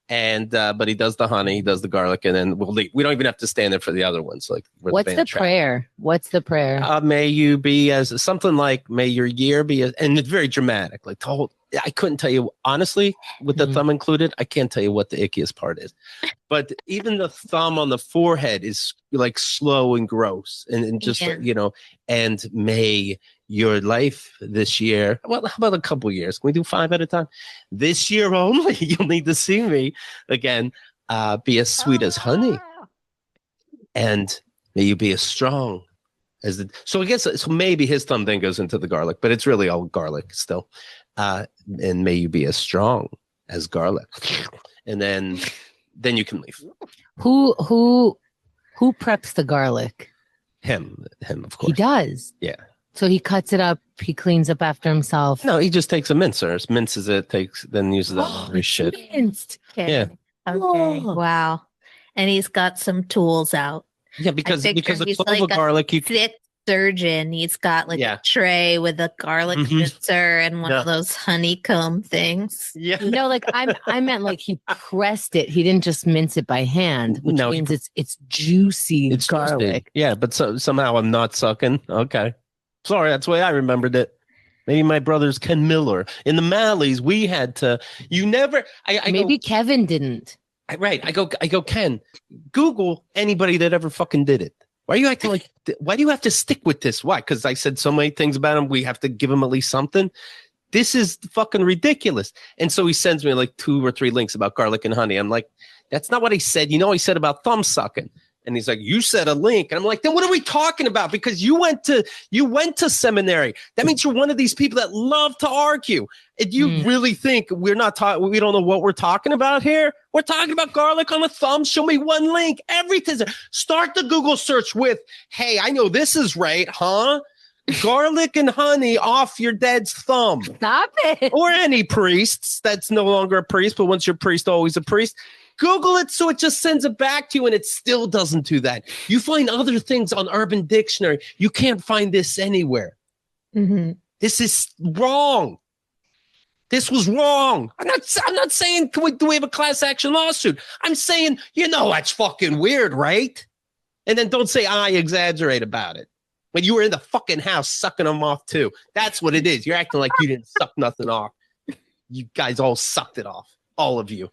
And but he does the honey, he does the garlic, and then we'll leave. We don't even have to stand there for the other ones. Like what's the prayer? What's the prayer? May you be as something like, may your year be as, and it's very dramatic. Like the whole, I couldn't tell you honestly, with the thumb included, I can't tell you what the ickiest part is. But even the thumb on the forehead is like slow and gross, and just and may your life this year. Well, how about a couple years? Can we do 5 at a time? This year only, you'll need to see me again. Be as sweet as honey, and may you be as strong as the. So I guess so. Maybe his thumb then goes into the garlic, but it's really all garlic still. And may you be as strong as garlic, and then you can leave. Who preps the garlic? Him, of course. He does. Yeah. So he cuts it up. He cleans up after himself. No, he just takes a mincer, minces it, then uses that for shit. Minced. Okay. Yeah. Okay. Whoa. Wow. And he's got some tools out. Yeah, because the he's clove of garlic, you thick surgeon. He's got like a tray with a garlic mincer and one of those honeycomb things. Yeah. No, like I meant like he pressed it. He didn't just mince it by hand, which means it's juicy. It's garlic. Juicy. Yeah, but somehow I'm not sucking. Okay. Sorry, that's the way I remembered it. Maybe my brother's Ken Miller. In the Malleys, we had to. You never. Maybe Kevin didn't. Right. I go, Ken, Google anybody that ever fucking did it. Why are you acting like? Why do you have to stick with this? Why? Because I said so many things about him. We have to give him at least something. This is fucking ridiculous. And so he sends me like 2 or 3 links about garlic and honey. I'm like, that's not what he said. You know, he said about thumb sucking. And he's like, you said a link. And I'm like, then what are we talking about? Because you went to seminary. That means you're one of these people that love to argue. And you really think we don't know what we're talking about here? We're talking about garlic on the thumb. Show me one link. Everything. Start the Google search with, hey, I know this is right, huh? garlic and honey off your dad's thumb. Stop it. Or any priests. That's no longer a priest, but once you're a priest, always a priest. Google it so it just sends it back to you, and it still doesn't do that. You find other things on Urban Dictionary. You can't find this anywhere. Mhm. This is wrong. This was wrong. I'm not saying do we have a class action lawsuit. I'm saying, that's fucking weird, right? And then don't say I exaggerate about it. When you were in the fucking house sucking them off too. That's what it is. You're acting like you didn't suck nothing off. You guys all sucked it off. All of you.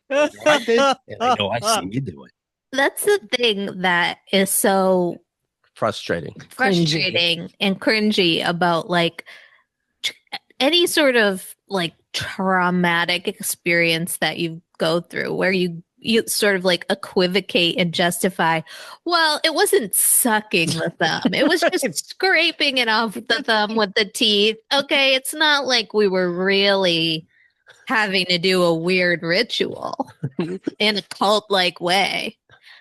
I did. And I know I've seen you do it. That's the thing that is so Frustrating and cringy about like any sort of like traumatic experience that you go through where you sort of like equivocate and justify, well, it wasn't sucking the thumb. It was just scraping it off the thumb with the teeth. Okay, it's not like we were really having to do a weird ritual in a cult-like way.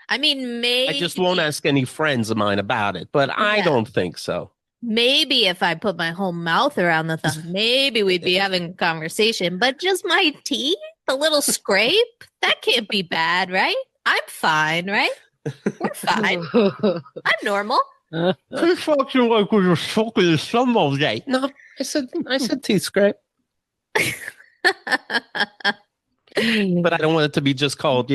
I mean, maybe I just won't ask any friends of mine about it, but I don't think so. Maybe if I put my whole mouth around the thumb, maybe we'd be having a conversation. But just my teeth, a little scrape, that can't be bad, right? I'm fine, right? We're fine. I'm normal. Who fucking like when you're sucking the thumb all day? No, I said teeth scrape. But I don't want it to be just called,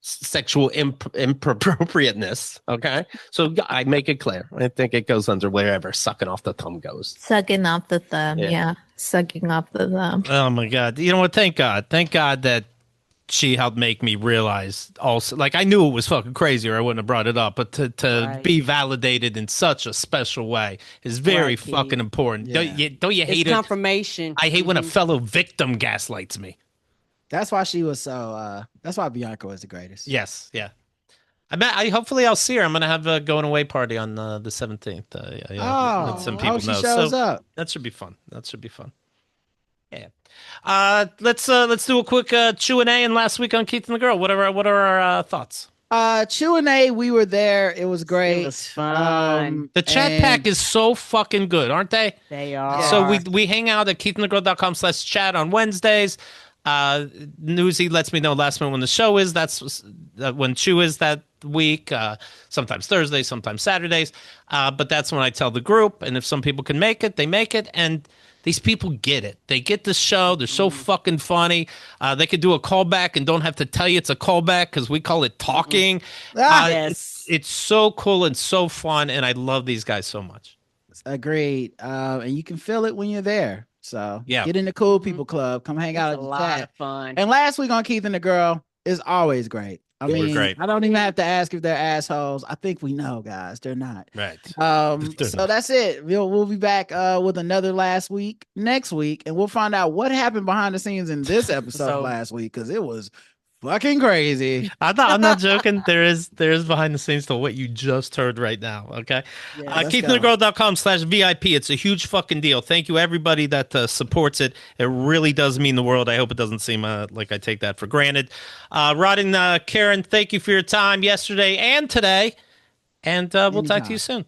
sexual inappropriateness. Okay, so I make it clear. I think it goes under wherever sucking off the thumb goes. Sucking off the thumb, yeah. Sucking off the thumb. Oh my God! You know what? Thank God that she helped make me realize. Also, like I knew it was fucking crazy, or I wouldn't have brought it up. But to be validated in such a special way is very fucking important. Yeah. Don't you hate it's confirmation? I hate when a fellow victim gaslights me. That's why she was so. That's why Bianca was the greatest. Yes, yeah. Hopefully I'll see her. I'm gonna have a going away party on the 17th. Let some people know. Shows up. That should be fun. Yeah. Let's do a quick Q&A and last week on Keith and the Girl. What are our thoughts? Q&A, we were there. It was great. It was fun. The chat pack is so fucking good, aren't they? They are. So we hang out at keithandthegirl.com/chat on Wednesdays. Newsy lets me know last minute when the show is. That's when Chew is that week. Sometimes Thursdays, sometimes Saturdays. But that's when I tell the group. And if some people can make it, they make it. And these people get it. They get the show. They're so fucking funny. They could do a callback and don't have to tell you it's a callback because we call it talking. Yes. It's so cool and so fun. And I love these guys so much. Agreed. And you can feel it when you're there. So get in the cool people club. Come hang out. It's a lot of fun. And last week on Keith and the Girl is always great. I mean, I don't even have to ask if they're assholes. I think we know, guys. They're not. Right. So that's it. We'll be back with another last week next week, and we'll find out what happened behind the scenes in this episode last week because it was fucking crazy. I'm not joking. There is behind the scenes to what you just heard right now. Okay. KeithAndTheGirl.com/VIP. It's a huge fucking deal. Thank you everybody that supports it. It really does mean the world. I hope it doesn't seem like I take that for granted. Rod and Karen, thank you for your time yesterday and today. And we'll talk to you soon.